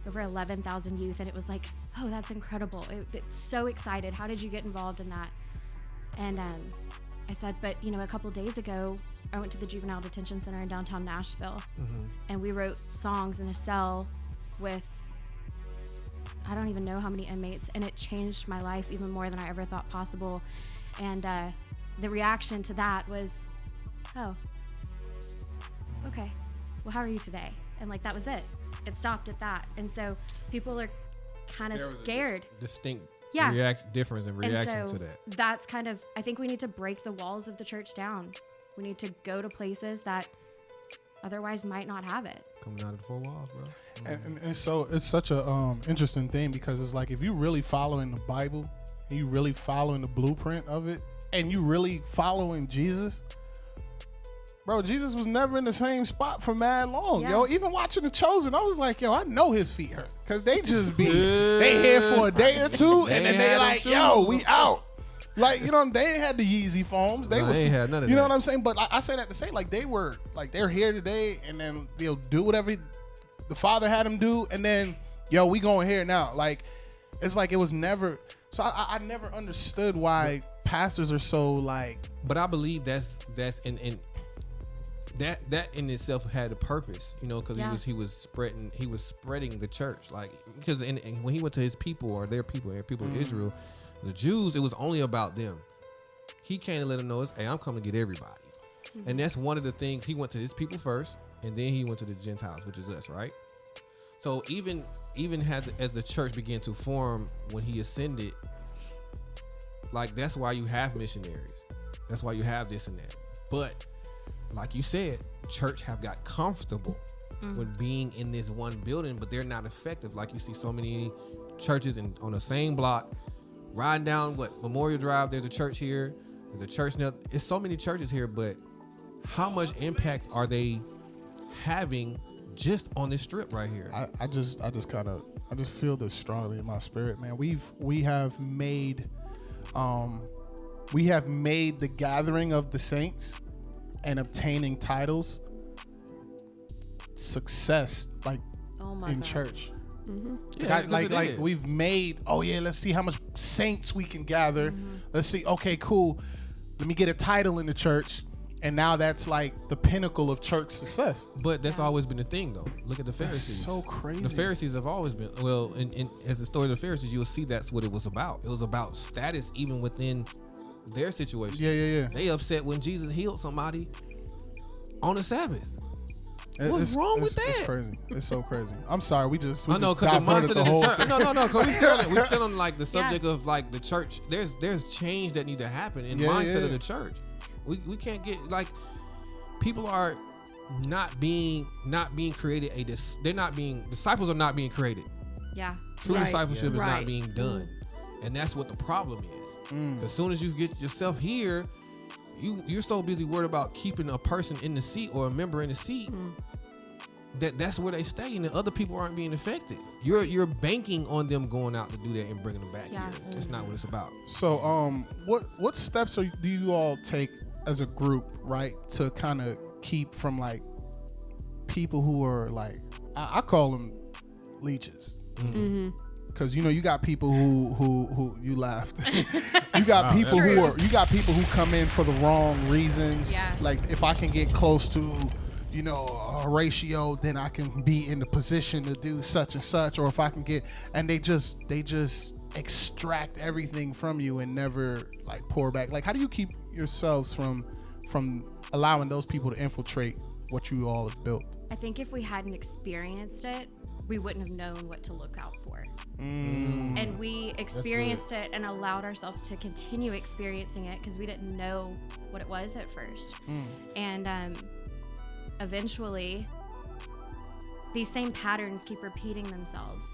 Speaker 7: over 11,000 youth. And it was like, oh, that's incredible. It's so excited. How did you get involved in that? And I said, but, a couple days ago, I went to the Juvenile Detention Center in downtown Nashville, and we wrote songs in a cell with, I don't even know how many inmates, and it changed my life even more than I ever thought possible. And the reaction to that was, oh, okay, well, how are you today? And that was it. It stopped at that. And so people are kind of scared.
Speaker 2: Distinct difference in
Speaker 7: And
Speaker 2: reaction
Speaker 7: so
Speaker 2: to that.
Speaker 7: that's kind of, I think we need to break the walls of the church down. We need to go to places that otherwise might not have it.
Speaker 2: Coming out of the 4 walls, bro.
Speaker 1: And so it's such a interesting thing, because it's like, if you really following the Bible, and you really following the blueprint of it, and you really following Jesus, bro, Jesus was never in the same spot for mad long, yo. Even watching The Chosen, I was like, yo, I know his feet hurt, because they just be, they here for a day or two, and then they like, yo, we out. They ain't had the Yeezy foams. They
Speaker 2: ain't had none of
Speaker 1: you know
Speaker 2: that.
Speaker 1: what I'm saying? But I say that to say, they're here today, and then they'll do whatever the Father had them do, and then yo, we going here now. Like, it's like it was never. So I never understood why pastors are so like.
Speaker 2: But I believe that's in that in itself had a purpose, you know, because he was spreading the church, like, because when he went to his people or their people of Israel, the Jews, it was only about them. He came to let them know, hey, I'm coming to get everybody. And that's one of the things. He went to his people first, and then he went to the Gentiles, which is us, right? So even as the church began to form when he ascended, like, that's why you have missionaries. That's why you have this and that. But like you said, church have got comfortable with being in this one building, but they're not effective. Like, you see so many churches on the same block, riding down Memorial Drive. There's a church here. There's a church now. It's so many churches here, but how much impact are they having just on this strip right here?
Speaker 1: I just feel this strongly in my spirit, man. We have made the gathering of the saints and obtaining titles success, like, in church.
Speaker 2: Yeah,
Speaker 1: like we've made, let's see how much saints we can gather. Let's see, okay, cool, let me get a title in the church, and now that's like the pinnacle of church success.
Speaker 2: But that's always been the thing, though. Look at the Pharisees.
Speaker 1: That's so crazy.
Speaker 2: The Pharisees have always been, well, in as the story of the Pharisees, you'll see that's what it was about. It was about status, even within their situation.
Speaker 1: Yeah.
Speaker 2: They upset when Jesus healed somebody on the Sabbath. What's wrong with that?
Speaker 1: It's crazy. It's so crazy. I'm sorry. We just
Speaker 2: I know, because the mindset of the church. No. Because we still on like the subject of like the church. There's change that need to happen in mindset of the church. We can't get, like, people are not being created. Disciples are not being created.
Speaker 7: Yeah.
Speaker 2: True discipleship is not being done, and that's what the problem is. As soon as you get yourself here, you're so busy worried about keeping a person in the seat or a member in the seat that's where they stay, and the other people aren't being affected. You're banking on them going out to do that and bringing them back here. That's not what it's about.
Speaker 1: So what steps do you all take as a group, right, to kind of keep from, like, people who are like, I call them leeches. Because you got people who you laughed. You got people who come in for the wrong reasons.
Speaker 7: Yeah.
Speaker 1: Like, if I can get close to a ratio, then I can be in the position to do such and such. Or if I can get, and they just extract everything from you and never, like, pour back. Like, how do you keep yourselves from allowing those people to infiltrate what you all have built?
Speaker 7: I think if we hadn't experienced it, we wouldn't have known what to look out for. And we experienced it and allowed ourselves to continue experiencing it because we didn't know what it was at first. And eventually, these same patterns keep repeating themselves.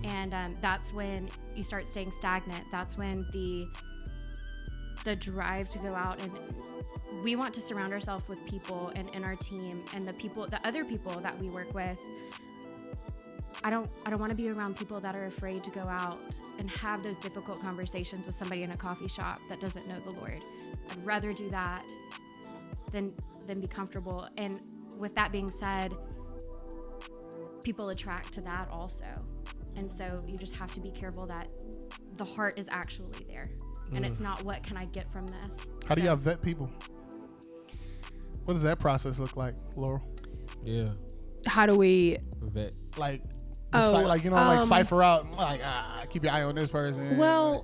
Speaker 7: And that's when you start staying stagnant. That's when the drive to go out, and we want to surround ourselves with people and in our team and the other people that we work with. I don't want to be around people that are afraid to go out and have those difficult conversations with somebody in a coffee shop that doesn't know the Lord. I'd rather do that than be comfortable. And with that being said, people attract to that also. And so you just have to be careful that the heart is actually there. And it's not, what can I get from this?
Speaker 1: How do y'all vet people? What does that process look like, Laurel?
Speaker 2: Yeah.
Speaker 3: How do we
Speaker 2: vet?
Speaker 1: Like, like cipher out, like, keep your eye on this person.
Speaker 3: Well,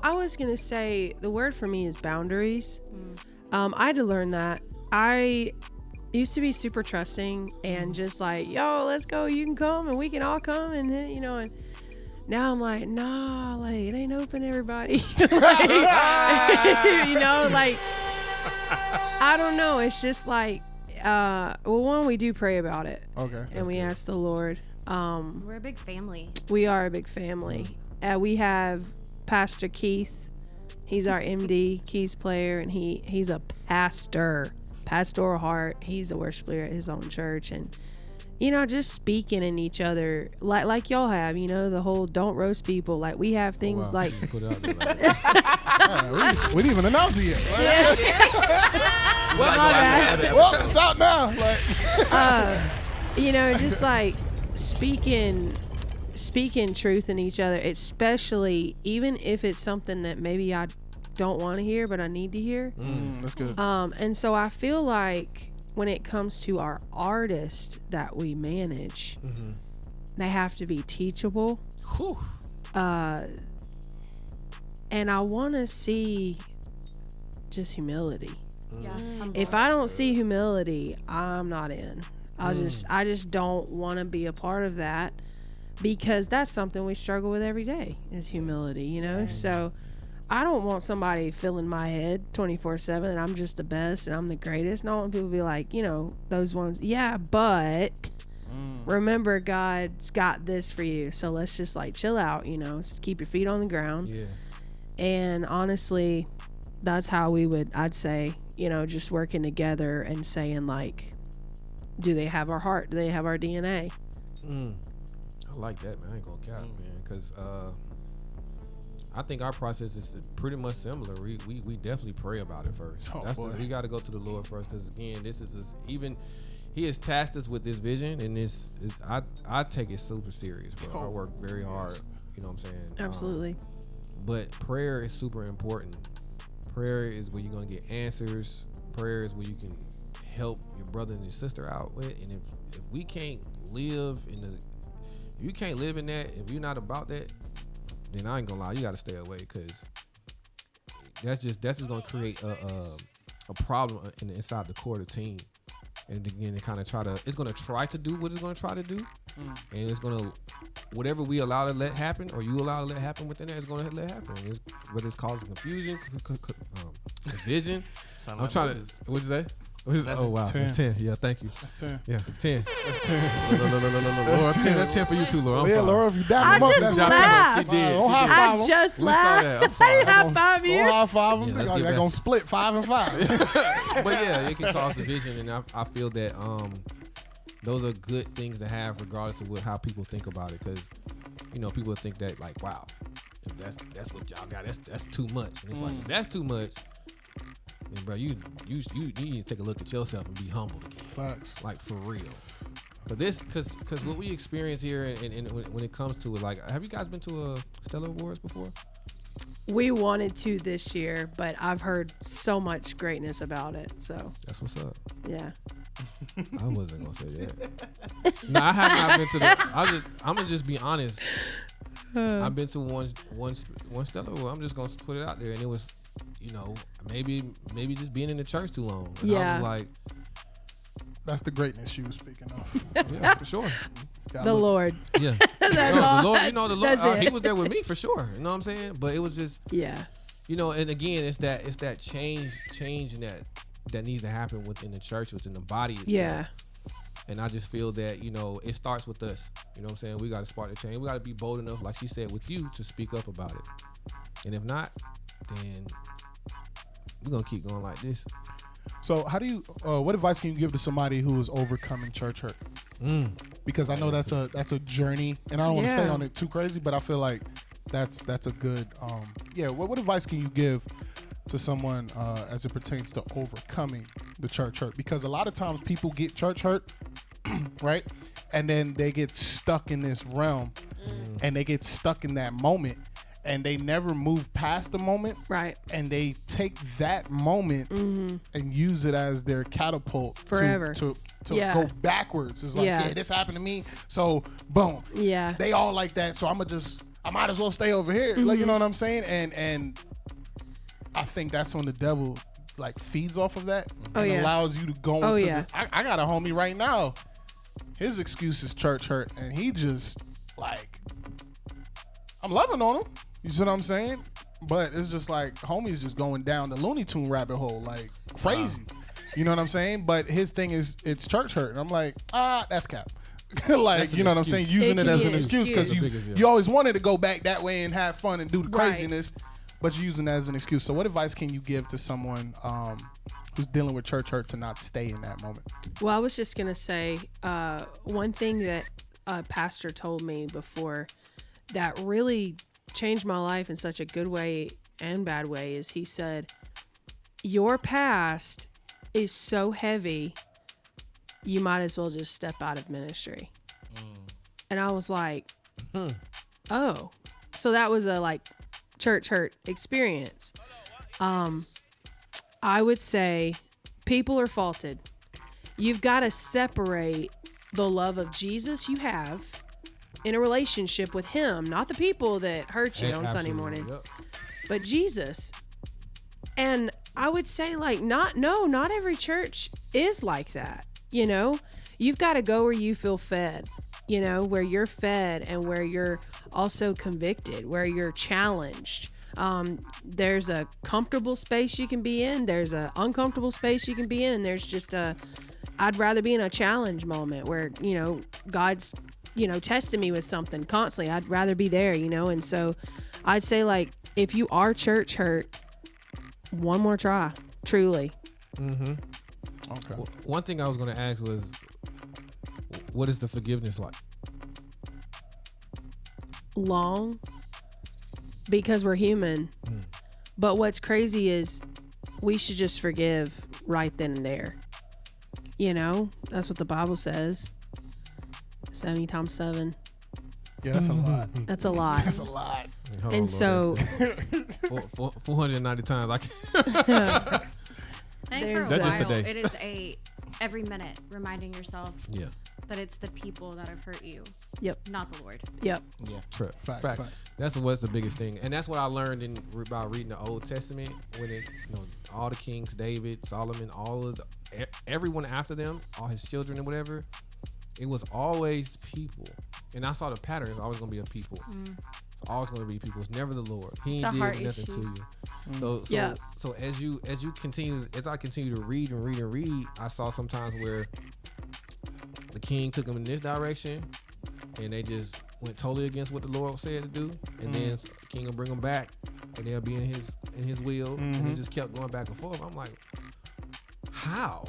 Speaker 3: I was gonna say the word for me is boundaries. I had to learn that. I used to be super trusting and just like, yo, let's go, you can come and we can all come, and then and now I'm like, nah, like, it ain't open, everybody. Like, like, I don't know. It's just like, one, we do pray about it. Okay. And we ask the Lord.
Speaker 7: We're a big family.
Speaker 3: We are a big family. We have Pastor Keith. He's our MD, keys player, and he's a pastoral heart. He's a worship leader at his own church, and just speaking in each other like y'all have, the whole don't roast people. Like, we have things like
Speaker 1: put it out there like we didn't even announce it yet. Well, it's out now. Like,
Speaker 3: just like speaking speaking truth in each other, especially even if it's something that maybe I don't want to hear, but I need to hear.
Speaker 1: That's good.
Speaker 3: And so I feel like when it comes to our artists that we manage, they have to be teachable.
Speaker 2: Whew.
Speaker 3: And I want to see just humility.
Speaker 7: Yeah.
Speaker 3: If I don't see humility, I'm not in. I just don't want to be a part of that, because that's something we struggle with every day is humility, you know? So I don't want somebody filling my head 24/7 and I'm just the best and I'm the greatest. And I want people to be like, you know, those ones, yeah, but remember God's got this for you. So let's just like chill out, you know, just keep your feet on the ground.
Speaker 2: Yeah.
Speaker 3: And honestly, that's how we would, I'd say, you know, just working together and saying like, do they have our heart? Do they have our DNA?
Speaker 2: I like that, man. I ain't gonna cap, man, because I think our process is pretty much similar. We definitely pray about it first. We got to go to the Lord first, because again, this is even He has tasked us with this vision, and I take it super serious, bro. I work very hard. You know what I'm saying?
Speaker 3: Absolutely.
Speaker 2: But prayer is super important. Prayer is where you're gonna get answers. Prayer is where you can help your brother and your sister out with. And if we can't live in that, if you're not about that, then I ain't gonna lie, you gotta stay away, because that's just gonna create a problem inside the core of the team. And again, it's gonna try to do what it's gonna try to do, and it's gonna, whatever we allow to let happen, or you allow to let happen within that, it's gonna let happen. Whether it's causing confusion, division. I'm trying to. What'd you say? Oh wow,
Speaker 1: 10.
Speaker 2: 10. Yeah, thank you.
Speaker 1: That's 10.
Speaker 2: Yeah, 10.
Speaker 1: That's 10.
Speaker 2: Laura, 10. That's 10 for you too, Laura. I'm
Speaker 1: Yeah,
Speaker 2: sorry.
Speaker 1: Laura, if you down
Speaker 3: I
Speaker 1: them up,
Speaker 3: just
Speaker 1: that's
Speaker 3: laughed.
Speaker 2: She did.
Speaker 1: Don't
Speaker 2: She
Speaker 1: high
Speaker 2: did.
Speaker 1: five
Speaker 3: I
Speaker 1: them.
Speaker 3: just
Speaker 2: We saw
Speaker 3: laughed.
Speaker 2: that. I'm
Speaker 3: I
Speaker 2: sorry.
Speaker 3: didn't high five you.
Speaker 1: Don't high five them.
Speaker 2: Yeah, let's get
Speaker 1: They're
Speaker 2: back.
Speaker 1: gonna split 5 and 5.
Speaker 2: But yeah, it can cause division, and I feel that those are good things to have, regardless of how people think about it, because you know, people think that like, wow, if that's what y'all got, that's too much, and it's like, if that's too much, then bro, you need to take a look at yourself and be humble again.
Speaker 1: Facts.
Speaker 2: Like for real. Cause what we experience here, and when it comes to it, like, have you guys been to a Stellar Awards before?
Speaker 3: We wanted to this year, but I've heard so much greatness about it. So
Speaker 2: That's what's up.
Speaker 3: yeah.
Speaker 2: I wasn't gonna say that. No, I have not been to the. I'm gonna just be honest. I've been to one Stellar Award. I'm just gonna put it out there, and it was, you know, maybe just being in the church too long. And
Speaker 3: Yeah.
Speaker 2: I was like,
Speaker 1: That's the greatness you were speaking of.
Speaker 2: yeah, for sure.
Speaker 3: The Lord.
Speaker 2: Yeah.
Speaker 3: That's
Speaker 2: No,
Speaker 3: all.
Speaker 2: the Lord, you know, the Lord,
Speaker 3: That's it.
Speaker 2: He was there with me for sure. You know what I'm saying? But it was just,
Speaker 3: Yeah.
Speaker 2: you know, and again, it's that change that needs to happen within the church, within the body itself.
Speaker 3: Yeah.
Speaker 2: And I just feel that, you know, it starts with us. You know what I'm saying? We got to spark the change. We got to be bold enough, like she said, with you, to speak up about it. And if not, then we're going to keep going like this.
Speaker 1: So how do you, what advice can you give to somebody who is overcoming church hurt? Because I know that's a journey, and I don't want to stay
Speaker 3: Yeah.
Speaker 1: on it too crazy, but I feel like that's a good, what advice can you give to someone as it pertains to overcoming the church hurt? Because a lot of times people get church hurt, right? And then they get stuck in this realm, and they get stuck in that moment, and they never move past the moment.
Speaker 3: Right.
Speaker 1: And they take that moment and use it as their catapult
Speaker 3: Forever.
Speaker 1: to
Speaker 3: Yeah.
Speaker 1: go backwards. It's like,
Speaker 3: Yeah.
Speaker 1: yeah, this happened to me, so boom.
Speaker 3: Yeah.
Speaker 1: They all like that, so I might as well stay over here. Like, you know what I'm saying? And I think that's when the devil like feeds off of that and
Speaker 3: yeah.
Speaker 1: allows you to go into
Speaker 3: Oh, yeah.
Speaker 1: I got a homie right now. His excuse is church hurt, and he just like, I'm loving on him. You see what I'm saying? But it's just like, homie's just going down the Looney Tune rabbit hole like crazy. You know what I'm saying? But his thing is, it's church hurt. And I'm like, that's cap. Like,
Speaker 2: That's an
Speaker 1: you know what I'm saying?
Speaker 2: excuse.
Speaker 1: Using
Speaker 3: It
Speaker 1: it
Speaker 3: can
Speaker 1: as
Speaker 3: be
Speaker 1: an
Speaker 3: an
Speaker 1: excuse because
Speaker 3: excuse.
Speaker 1: you always wanted to go back that way and have fun and do the
Speaker 3: Right.
Speaker 1: craziness, but you're using it as an excuse. So what advice can you give to someone who's dealing with church hurt to not stay in that moment?
Speaker 3: Well, I was just going to say one thing that a pastor told me before that really changed my life in such a good way and bad way is he said, your past is so heavy, you might as well just step out of ministry. And I was like, Oh, so that was a like church hurt experience. I would say people are faulted. You've got to separate the love of Jesus you have in a relationship with him, not the people that hurt you on Sunday morning, but Jesus. And I would say like not every church is like that. You know, you've got to go where you feel fed, you know, where you're fed and where you're also convicted, where you're challenged. There's a comfortable space you can be in. There's a uncomfortable space you can be in. And there's just I'd rather be in a challenge moment where, you know, God's, you know, testing me with something constantly. I'd rather be there, you know? And so I'd say like, if you are church hurt, one more try, truly.
Speaker 2: Mm-hmm.
Speaker 1: Okay.
Speaker 2: Well, one thing I was going to ask was, what is the forgiveness like?
Speaker 3: Long, because we're human. But what's crazy is we should just forgive right then and there. You know, that's what the Bible says. 70 times 7.
Speaker 1: Yeah, that's a lot.
Speaker 3: That's a lot.
Speaker 1: That's a lot.
Speaker 2: Hold
Speaker 3: And
Speaker 2: on,
Speaker 3: so
Speaker 2: 490 times.
Speaker 7: I think
Speaker 3: There's
Speaker 7: for a
Speaker 2: That's just
Speaker 7: while,
Speaker 2: today.
Speaker 7: it is every minute reminding yourself
Speaker 2: Yeah.
Speaker 7: that it's the people that have hurt you,
Speaker 3: Yep.
Speaker 7: not the Lord.
Speaker 3: Yep.
Speaker 1: Yeah.
Speaker 2: Facts.
Speaker 1: Facts.
Speaker 2: That's what's the biggest thing, and that's what I learned about reading the Old Testament. When it, you know, all the kings, David, Solomon, all of everyone after them, all his children and whatever, it was always people. And I saw the pattern. It's always gonna be a people. It's always gonna be people. It's never the Lord. He
Speaker 7: It's a
Speaker 2: ain't
Speaker 7: heart
Speaker 2: did nothing
Speaker 7: issue.
Speaker 2: to you. So
Speaker 3: Yeah.
Speaker 2: so as I continue to read and read and read, I saw sometimes where the king took them in this direction, and they just went totally against what the Lord said to do, and then the king will bring them back, and they'll be in his will, and it just kept going back and forth. I'm like, how?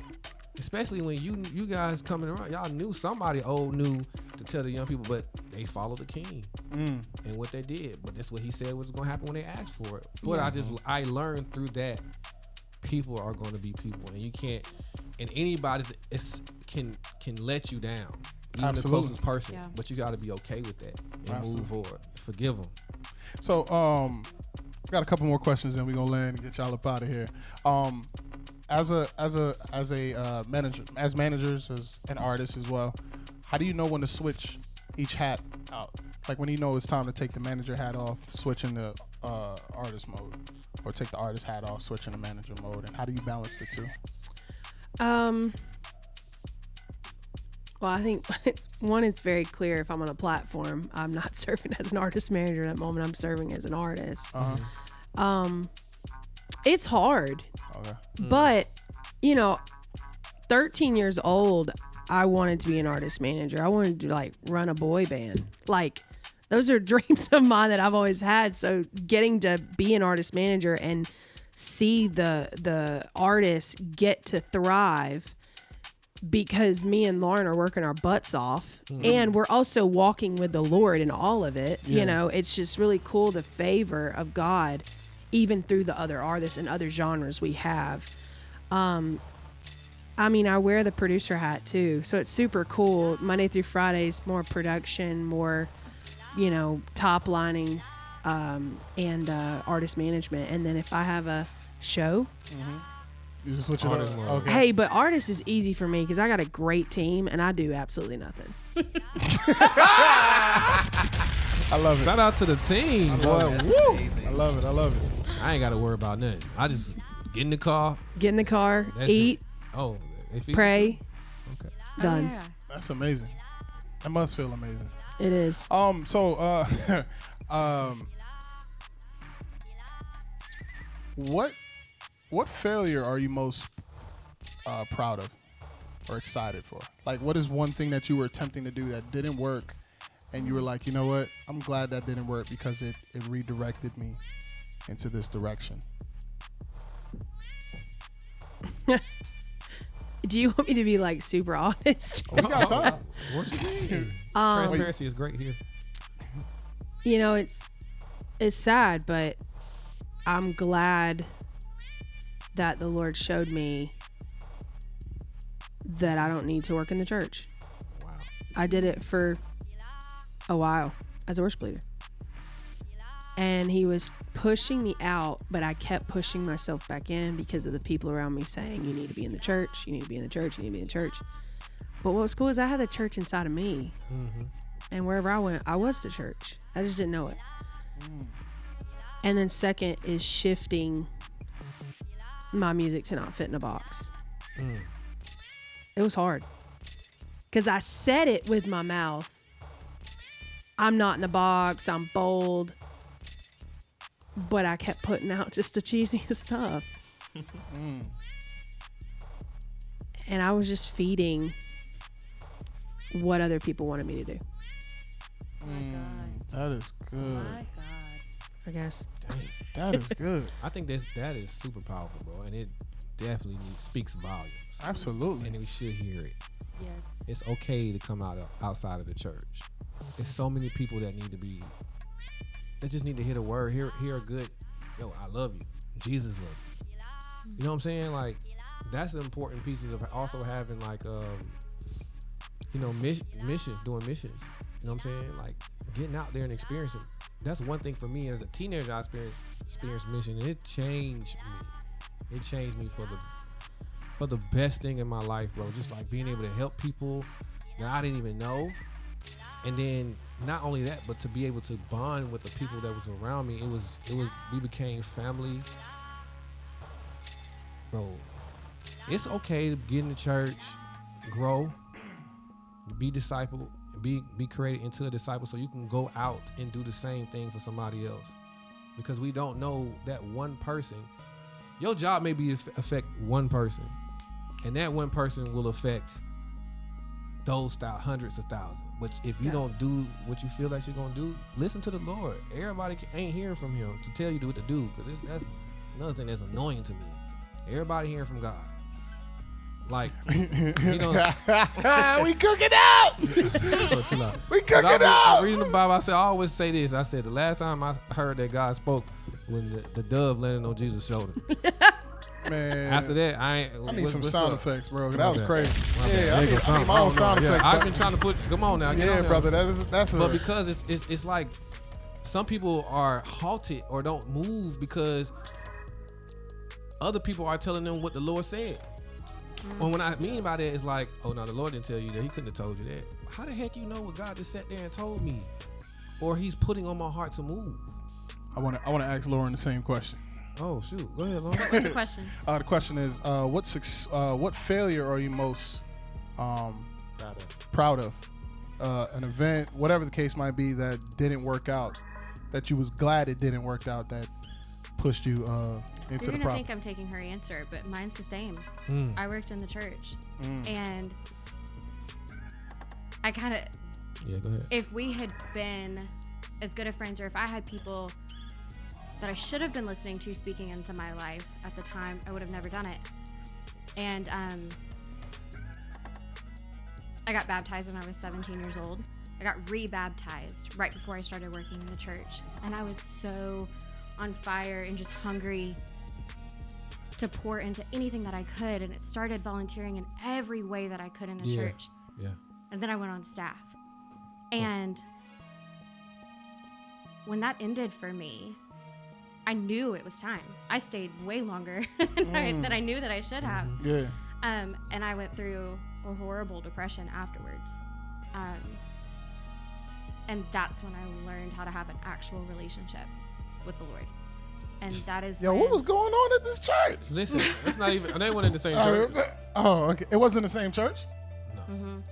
Speaker 2: Especially when you guys coming around, y'all knew somebody old knew to tell the young people, but they followed the king and what they did. But that's what he said was going to happen when they asked for it. But I learned through that people are going to be people, and you can't, and anybody can let you down, even
Speaker 1: Absolutely.
Speaker 2: the closest person.
Speaker 7: Yeah.
Speaker 2: But you got to be okay with that and move forward. Forgive them.
Speaker 1: So, got a couple more questions, and we're gonna land and get y'all up out of here. As a manager, as managers, as an artist as well, how do you know when to switch each hat out? Like when you know it's time to take the manager hat off, switch into artist mode, or take the artist hat off, switch into manager mode, and how do you balance the two?
Speaker 3: Well, I think it's very clear if I'm on a platform, I'm not serving as an artist manager at that moment. I'm serving as an artist. It's hard,
Speaker 1: Okay.
Speaker 3: but you know, 13 years old, I wanted to be an artist manager. I wanted to like run a boy band. Like those are dreams of mine that I've always had. So getting to be an artist manager and see the artists get to thrive because me and Lauren are working our butts off and we're also walking with the Lord in all of it. You know, it's just really cool, the favor of God, even through the other artists and other genres we have. I mean, I wear the producer hat too, so it's super cool. Monday through Fridays, more production, more, you know, top lining, and artist management. And then if I have a show,
Speaker 1: You just switch it
Speaker 2: Artist
Speaker 1: up.
Speaker 2: mode.
Speaker 1: Okay.
Speaker 3: hey, but artist is easy for me because I got a great team and I do absolutely nothing.
Speaker 1: I love it.
Speaker 2: Shout out to the team, boy. Woo!
Speaker 1: I love it. I love it.
Speaker 2: I ain't got to worry about nothing. I just get in the car.
Speaker 3: Get in the car,
Speaker 2: That's
Speaker 3: eat,
Speaker 2: Oh, they feed you
Speaker 3: pray,
Speaker 2: too? Okay.
Speaker 3: done.
Speaker 7: Yeah.
Speaker 1: That's amazing. That must feel amazing.
Speaker 3: It is.
Speaker 1: So, what failure are you most proud of or excited for? Like, what is one thing that you were attempting to do that didn't work, and you were like, you know what? I'm glad that didn't work because it redirected me into this direction.
Speaker 3: Do you want me to be like super honest?
Speaker 1: We got time.
Speaker 2: What you mean? Transparency is great here.
Speaker 3: You know, it's sad, but I'm glad that the Lord showed me that I don't need to work in the church.
Speaker 2: Wow.
Speaker 3: I did it for a while, as a worship leader. And he was pushing me out, but I kept pushing myself back in because of the people around me saying, you need to be in the church, you need to be in the church, you need to be in the church. But what was cool is I had the church inside of me. Mm-hmm. And wherever I went, I was the church. I just didn't know it. And then second is shifting my music to not fit in a box. It was hard. Because I said it with my mouth. I'm not in a box, I'm bold. But I kept putting out just the cheesiest stuff. And I was just feeding what other people wanted me to do.
Speaker 4: My God.
Speaker 1: That is good.
Speaker 4: My God.
Speaker 3: I guess.
Speaker 2: Dang.
Speaker 1: That is good.
Speaker 2: I think that is super powerful, bro, and it definitely speaks volumes.
Speaker 1: Absolutely.
Speaker 2: And we should hear it.
Speaker 4: Yes.
Speaker 2: It's okay to come outside of the church. There's so many people that just need to hear the word, hear a good, yo, I love you. Jesus loves you. You know what I'm saying? Like, that's the important pieces of also having like, missions, doing missions. You know what I'm saying? Like, getting out there and experiencing. That's one thing for me as a teenager. I experienced mission, and it changed me. It changed me for the best thing in my life, bro. Just like being able to help people that I didn't even know, and then not only that, but to be able to bond with the people that was around me. We became family, bro. It's okay to get in the church, grow, be discipled, be created into a disciple, so you can go out and do the same thing for somebody else. Because we don't know that one person. Your job may be to affect one person, and that one person will affect those hundreds of thousands. But if you don't do what you feel like you're gonna do, listen to the Lord. Everybody ain't hearing from Him to tell you what to do, because that's another thing that's annoying to me. Everybody hearing from God. Like, you know,
Speaker 1: we cooking out.
Speaker 2: Chill out.
Speaker 1: We cooking out.
Speaker 2: I'm reading the Bible. I always say this. I said the last time I heard that God spoke when the dove landed on Jesus' shoulder.
Speaker 1: Man.
Speaker 2: After that, I
Speaker 1: need some sound effects, bro. That was
Speaker 2: bad.
Speaker 1: crazy.
Speaker 2: Yeah,
Speaker 1: I need my own sound effects.
Speaker 2: I've been trying to put. Come on now. Get on
Speaker 1: brother. That's.
Speaker 2: But because it's like some people are halted or don't move because other people are telling them what the Lord said. Well, what I mean by that is like, oh no, the Lord didn't tell you that. He couldn't have told you that. How the heck you know what God just sat there and told me, or He's putting on my heart to move?
Speaker 1: I want to ask Lauren the same question.
Speaker 2: Oh shoot, go ahead, Lauren.
Speaker 7: What's the question?
Speaker 1: The question is, what failure are you most proud of? An event, whatever the case might be, that didn't work out, that you was glad it didn't work out, that pushed you into
Speaker 7: You're
Speaker 1: the
Speaker 7: gonna
Speaker 1: problem.
Speaker 7: think I'm taking her answer, but mine's the same. I worked in the church, and I kind of.
Speaker 2: Yeah, go ahead.
Speaker 7: If we had been as good of friends, or if I had people that I should have been listening to speaking into my life at the time, I would have never done it. And I got baptized when I was 17 years old. I got re-baptized right before I started working in the church, and I was so on fire and just hungry to pour into anything that I could, and it started volunteering in every way that I could in the church.
Speaker 2: Yeah.
Speaker 7: And then I went on staff. And when that ended for me, I knew it was time. I stayed way longer than I knew that I should have.
Speaker 1: Yeah.
Speaker 7: And I went through a horrible depression afterwards. And that's when I learned how to have an actual relationship with the Lord. And that is
Speaker 1: Yo, what was going on at this church?
Speaker 2: Listen, it's not even. They weren't in the same church.
Speaker 1: Oh, okay. It wasn't the same church?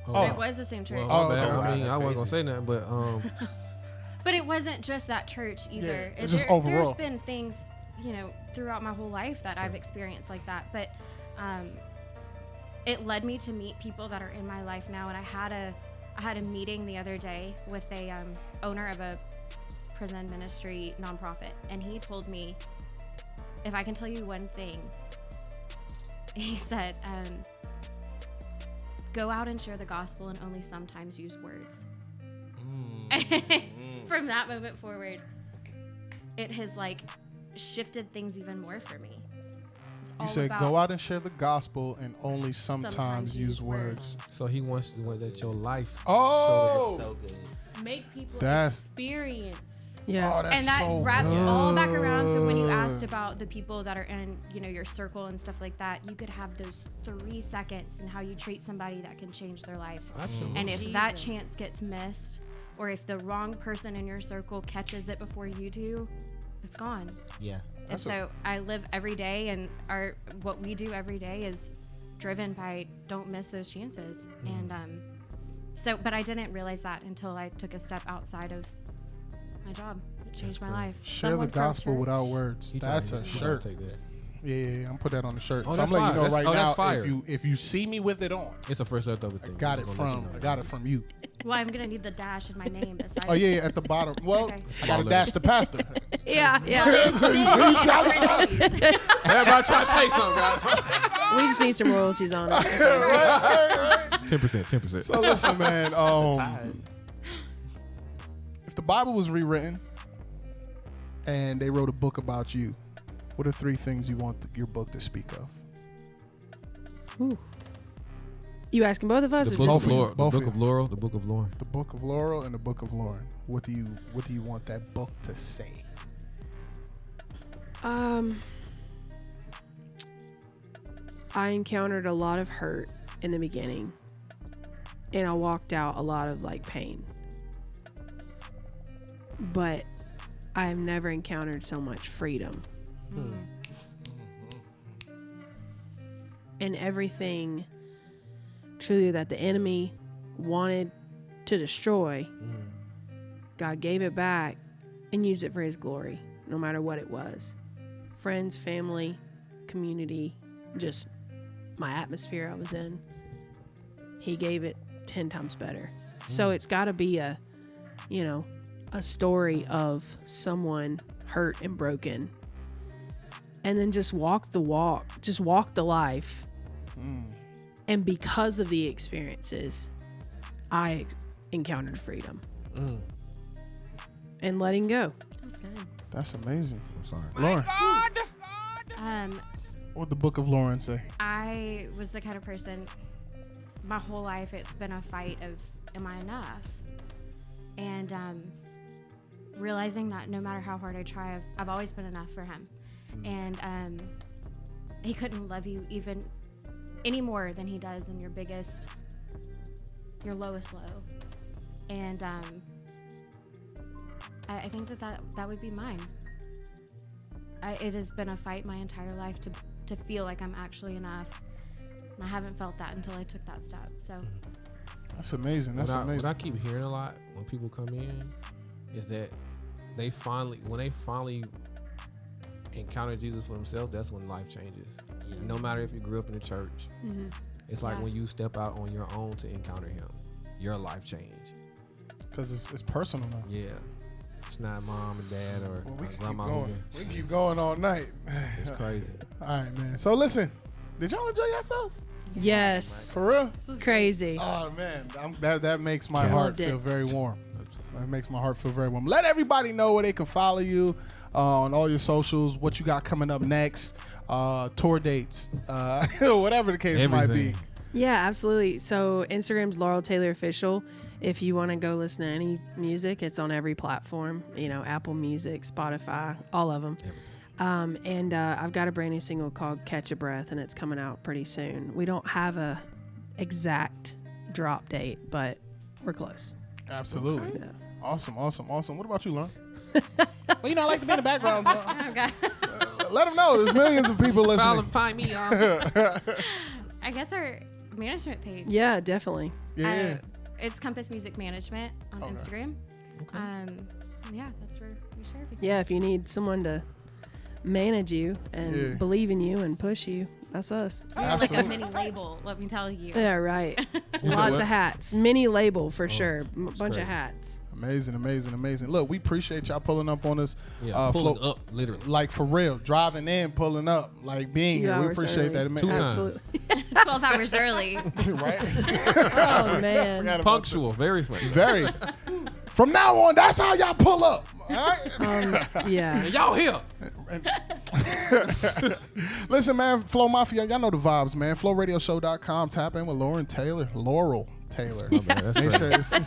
Speaker 2: Oh.
Speaker 7: It was the same church.
Speaker 2: Well, my bad.
Speaker 1: okay.
Speaker 2: I mean, I wasn't gonna say nothing, but
Speaker 7: But it wasn't just that church either.
Speaker 1: it's just overall.
Speaker 7: There's been things, throughout my whole life that I've experienced like that. But it led me to meet people that are in my life now. And I had a meeting the other day with a owner of a prison ministry nonprofit, and he told me, if I can tell you one thing, he said, go out and share the gospel and only sometimes use words. From that moment forward, it has shifted things even more for me.
Speaker 1: You said go out and share the gospel and only sometimes use words.
Speaker 2: So he wants to let your life.
Speaker 1: Oh,
Speaker 5: So good.
Speaker 4: make people
Speaker 1: That's-
Speaker 4: experience.
Speaker 3: Yeah.
Speaker 1: Oh, that's
Speaker 7: And that
Speaker 1: so
Speaker 7: wraps
Speaker 1: good.
Speaker 7: all back around to when you asked about the people that are in, your circle and stuff like that. You could have those 3 seconds and how you treat somebody that can change their life.
Speaker 2: Absolutely.
Speaker 7: And if that chance gets missed, or if the wrong person in your circle catches it before you do, it's gone.
Speaker 5: Yeah.
Speaker 7: And so I live every day, and what we do every day is driven by don't miss those chances. And but I didn't realize that until I took a step outside of my job. It changed my life.
Speaker 1: Share
Speaker 7: Someone
Speaker 1: the
Speaker 7: from
Speaker 1: gospel
Speaker 7: church.
Speaker 1: without words. That's a shirt.
Speaker 2: Take that.
Speaker 1: Yeah, I'm put that on the shirt.
Speaker 2: Oh,
Speaker 1: So I'm
Speaker 2: that's
Speaker 1: letting you know
Speaker 2: fire.
Speaker 1: right
Speaker 2: That's
Speaker 1: now,
Speaker 2: fire.
Speaker 1: if you see me with it on,
Speaker 2: It's a fresh leftover
Speaker 1: I
Speaker 2: thing.
Speaker 1: got
Speaker 2: I'm
Speaker 1: it
Speaker 2: just gonna let
Speaker 1: from
Speaker 2: you know
Speaker 1: I
Speaker 2: that.
Speaker 1: got it from you.
Speaker 7: Well, I'm gonna need the dash in my name beside.
Speaker 1: Oh yeah, at the bottom. Well,
Speaker 7: Okay.
Speaker 1: I got to dash the pastor.
Speaker 3: Yeah.
Speaker 2: Everybody try to take something, bro.
Speaker 3: We just need some royalties on it.
Speaker 2: 10%.
Speaker 1: So listen, man. If the Bible was rewritten and they wrote a book about you, what are 3 things you want your book to speak of?
Speaker 3: Ooh. You asking both of us?
Speaker 2: The
Speaker 3: or
Speaker 2: book
Speaker 3: just
Speaker 2: of
Speaker 3: me?
Speaker 2: Laurel. The
Speaker 1: Both
Speaker 2: book
Speaker 1: of
Speaker 2: of Laurel. The book of Lauren.
Speaker 1: The book of Laurel and the book of Lauren. What do you want that book to say?
Speaker 3: I encountered a lot of hurt in the beginning, and I walked out a lot of pain. But I've never encountered so much freedom. And everything truly that the enemy wanted to destroy, God gave it back and used it for his glory, no matter what it was. Friends, family, community, just my atmosphere I was in. He gave it 10 times better. So it's got to be a story of someone hurt and broken, and then just walk the walk, just walk the life. And because of the experiences, I encountered freedom and letting go.
Speaker 7: That's good.
Speaker 1: That's amazing.
Speaker 2: I'm sorry.
Speaker 1: Lauren, what the book of Lauren say?
Speaker 7: I was the kind of person, my whole life it's been a fight of, am I enough? And realizing that no matter how hard I try, I've always been enough for him. And he couldn't love you even any more than he does in your lowest low. And I think that would be mine. It has been a fight my entire life to feel like I'm actually enough. And I haven't felt that until I took that step. So
Speaker 1: That's amazing. That's
Speaker 2: What
Speaker 1: amazing.
Speaker 2: I keep hearing a lot when people come in is that when they finally encounter Jesus for themselves, that's when life changes. No matter if you grew up in the church, it's like when you step out on your own to encounter him, your life changed.
Speaker 1: Because it's personal now.
Speaker 2: Yeah. It's not mom and dad or
Speaker 1: Well, we can keep
Speaker 2: grandma.
Speaker 1: going. We can keep going all night.
Speaker 2: It's crazy.
Speaker 1: All right, man. So listen, did y'all enjoy yourselves?
Speaker 3: Yes.
Speaker 1: For real?
Speaker 3: Crazy.
Speaker 1: Oh man, that makes my heart
Speaker 3: Loved it.
Speaker 1: feel very warm. That makes my heart feel very warm. Let everybody know where they can follow you on all your socials, what you got coming up next, tour dates, whatever the case might be.
Speaker 2: Everything.
Speaker 3: Yeah, absolutely. So Instagram's Laurel Taylor Official. If you want to go listen to any music, it's on every platform. Apple Music, Spotify, all of them. And I've got a brand new single called Catch a Breath, and it's coming out pretty soon. We don't have a exact drop date, but we're close.
Speaker 1: Absolutely.
Speaker 3: Yeah.
Speaker 1: Awesome. What about you, Lauren? Well, I like to be in the background. So
Speaker 7: oh God.
Speaker 1: let them know. There's millions of people listening.
Speaker 2: Find me, y'all.
Speaker 7: I guess our management page.
Speaker 3: Yeah, definitely.
Speaker 1: Yeah.
Speaker 7: It's Compass Music Management on
Speaker 1: Okay.
Speaker 7: Instagram. Yeah, that's where we share everything.
Speaker 3: Yeah, if you need someone to manage you and believe in you and push you, that's us.
Speaker 7: We're like a
Speaker 1: Absolutely.
Speaker 7: mini label, let me tell you.
Speaker 3: Yeah, right.
Speaker 2: said
Speaker 3: Lots
Speaker 2: what?
Speaker 3: of hats. Mini label for sure. Bunch
Speaker 2: great.
Speaker 3: of hats.
Speaker 1: Amazing. Look, we appreciate y'all pulling up on us.
Speaker 2: Yeah, pulling up, literally.
Speaker 1: Like for real, driving in, pulling up, like being here. We
Speaker 3: hours
Speaker 1: appreciate
Speaker 3: early.
Speaker 1: that.
Speaker 2: Two times.
Speaker 3: Absolutely.
Speaker 7: 12 hours early.
Speaker 1: Right?
Speaker 3: Oh, man.
Speaker 1: Forgot about
Speaker 2: Punctual, very much.
Speaker 1: that. Very. From now on, that's how y'all pull up. All right?
Speaker 3: Yeah.
Speaker 2: And y'all here.
Speaker 1: Listen, man, Flow Mafia, y'all know the vibes, man. FlowRadioshow.com. Tap in with Laurel Taylor.
Speaker 2: That's
Speaker 1: Make
Speaker 2: crazy.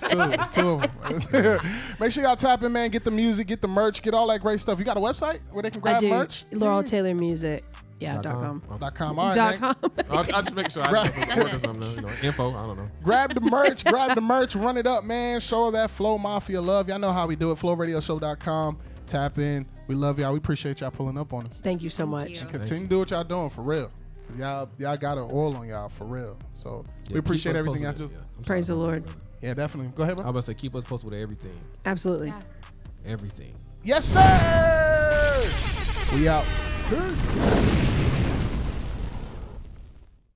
Speaker 1: sure it's two of them. Make sure y'all tap in, man. Get the music, get the merch, get all that great stuff. You got a website where they can
Speaker 3: I
Speaker 1: grab
Speaker 3: do.
Speaker 1: merch?
Speaker 3: Laurel Taylor Music. Yeah, .com.
Speaker 1: .com. All right,
Speaker 3: Dot
Speaker 1: man.
Speaker 3: com.
Speaker 2: I'll just make sure I have something. Info. I don't know.
Speaker 1: Grab the merch, run it up, man. Show that Flow Mafia love. Y'all know how we do it. FlowRadioShow.com. Tap in. We love y'all. We appreciate y'all pulling up on us.
Speaker 3: Thank you so much.
Speaker 7: you.
Speaker 1: Continue to do what y'all doing for real. Y'all got an oil on y'all for real. So we appreciate
Speaker 2: keep us
Speaker 1: everything y'all
Speaker 2: posted.
Speaker 1: do.
Speaker 2: Yeah, I'm
Speaker 3: Praise
Speaker 2: sorry.
Speaker 3: the Lord.
Speaker 1: Yeah, definitely. Go ahead,
Speaker 2: I
Speaker 1: bro.
Speaker 2: was about to say keep us posted with everything.
Speaker 3: Absolutely.
Speaker 7: Yeah.
Speaker 2: Everything.
Speaker 1: Yes, sir. We out. Peace.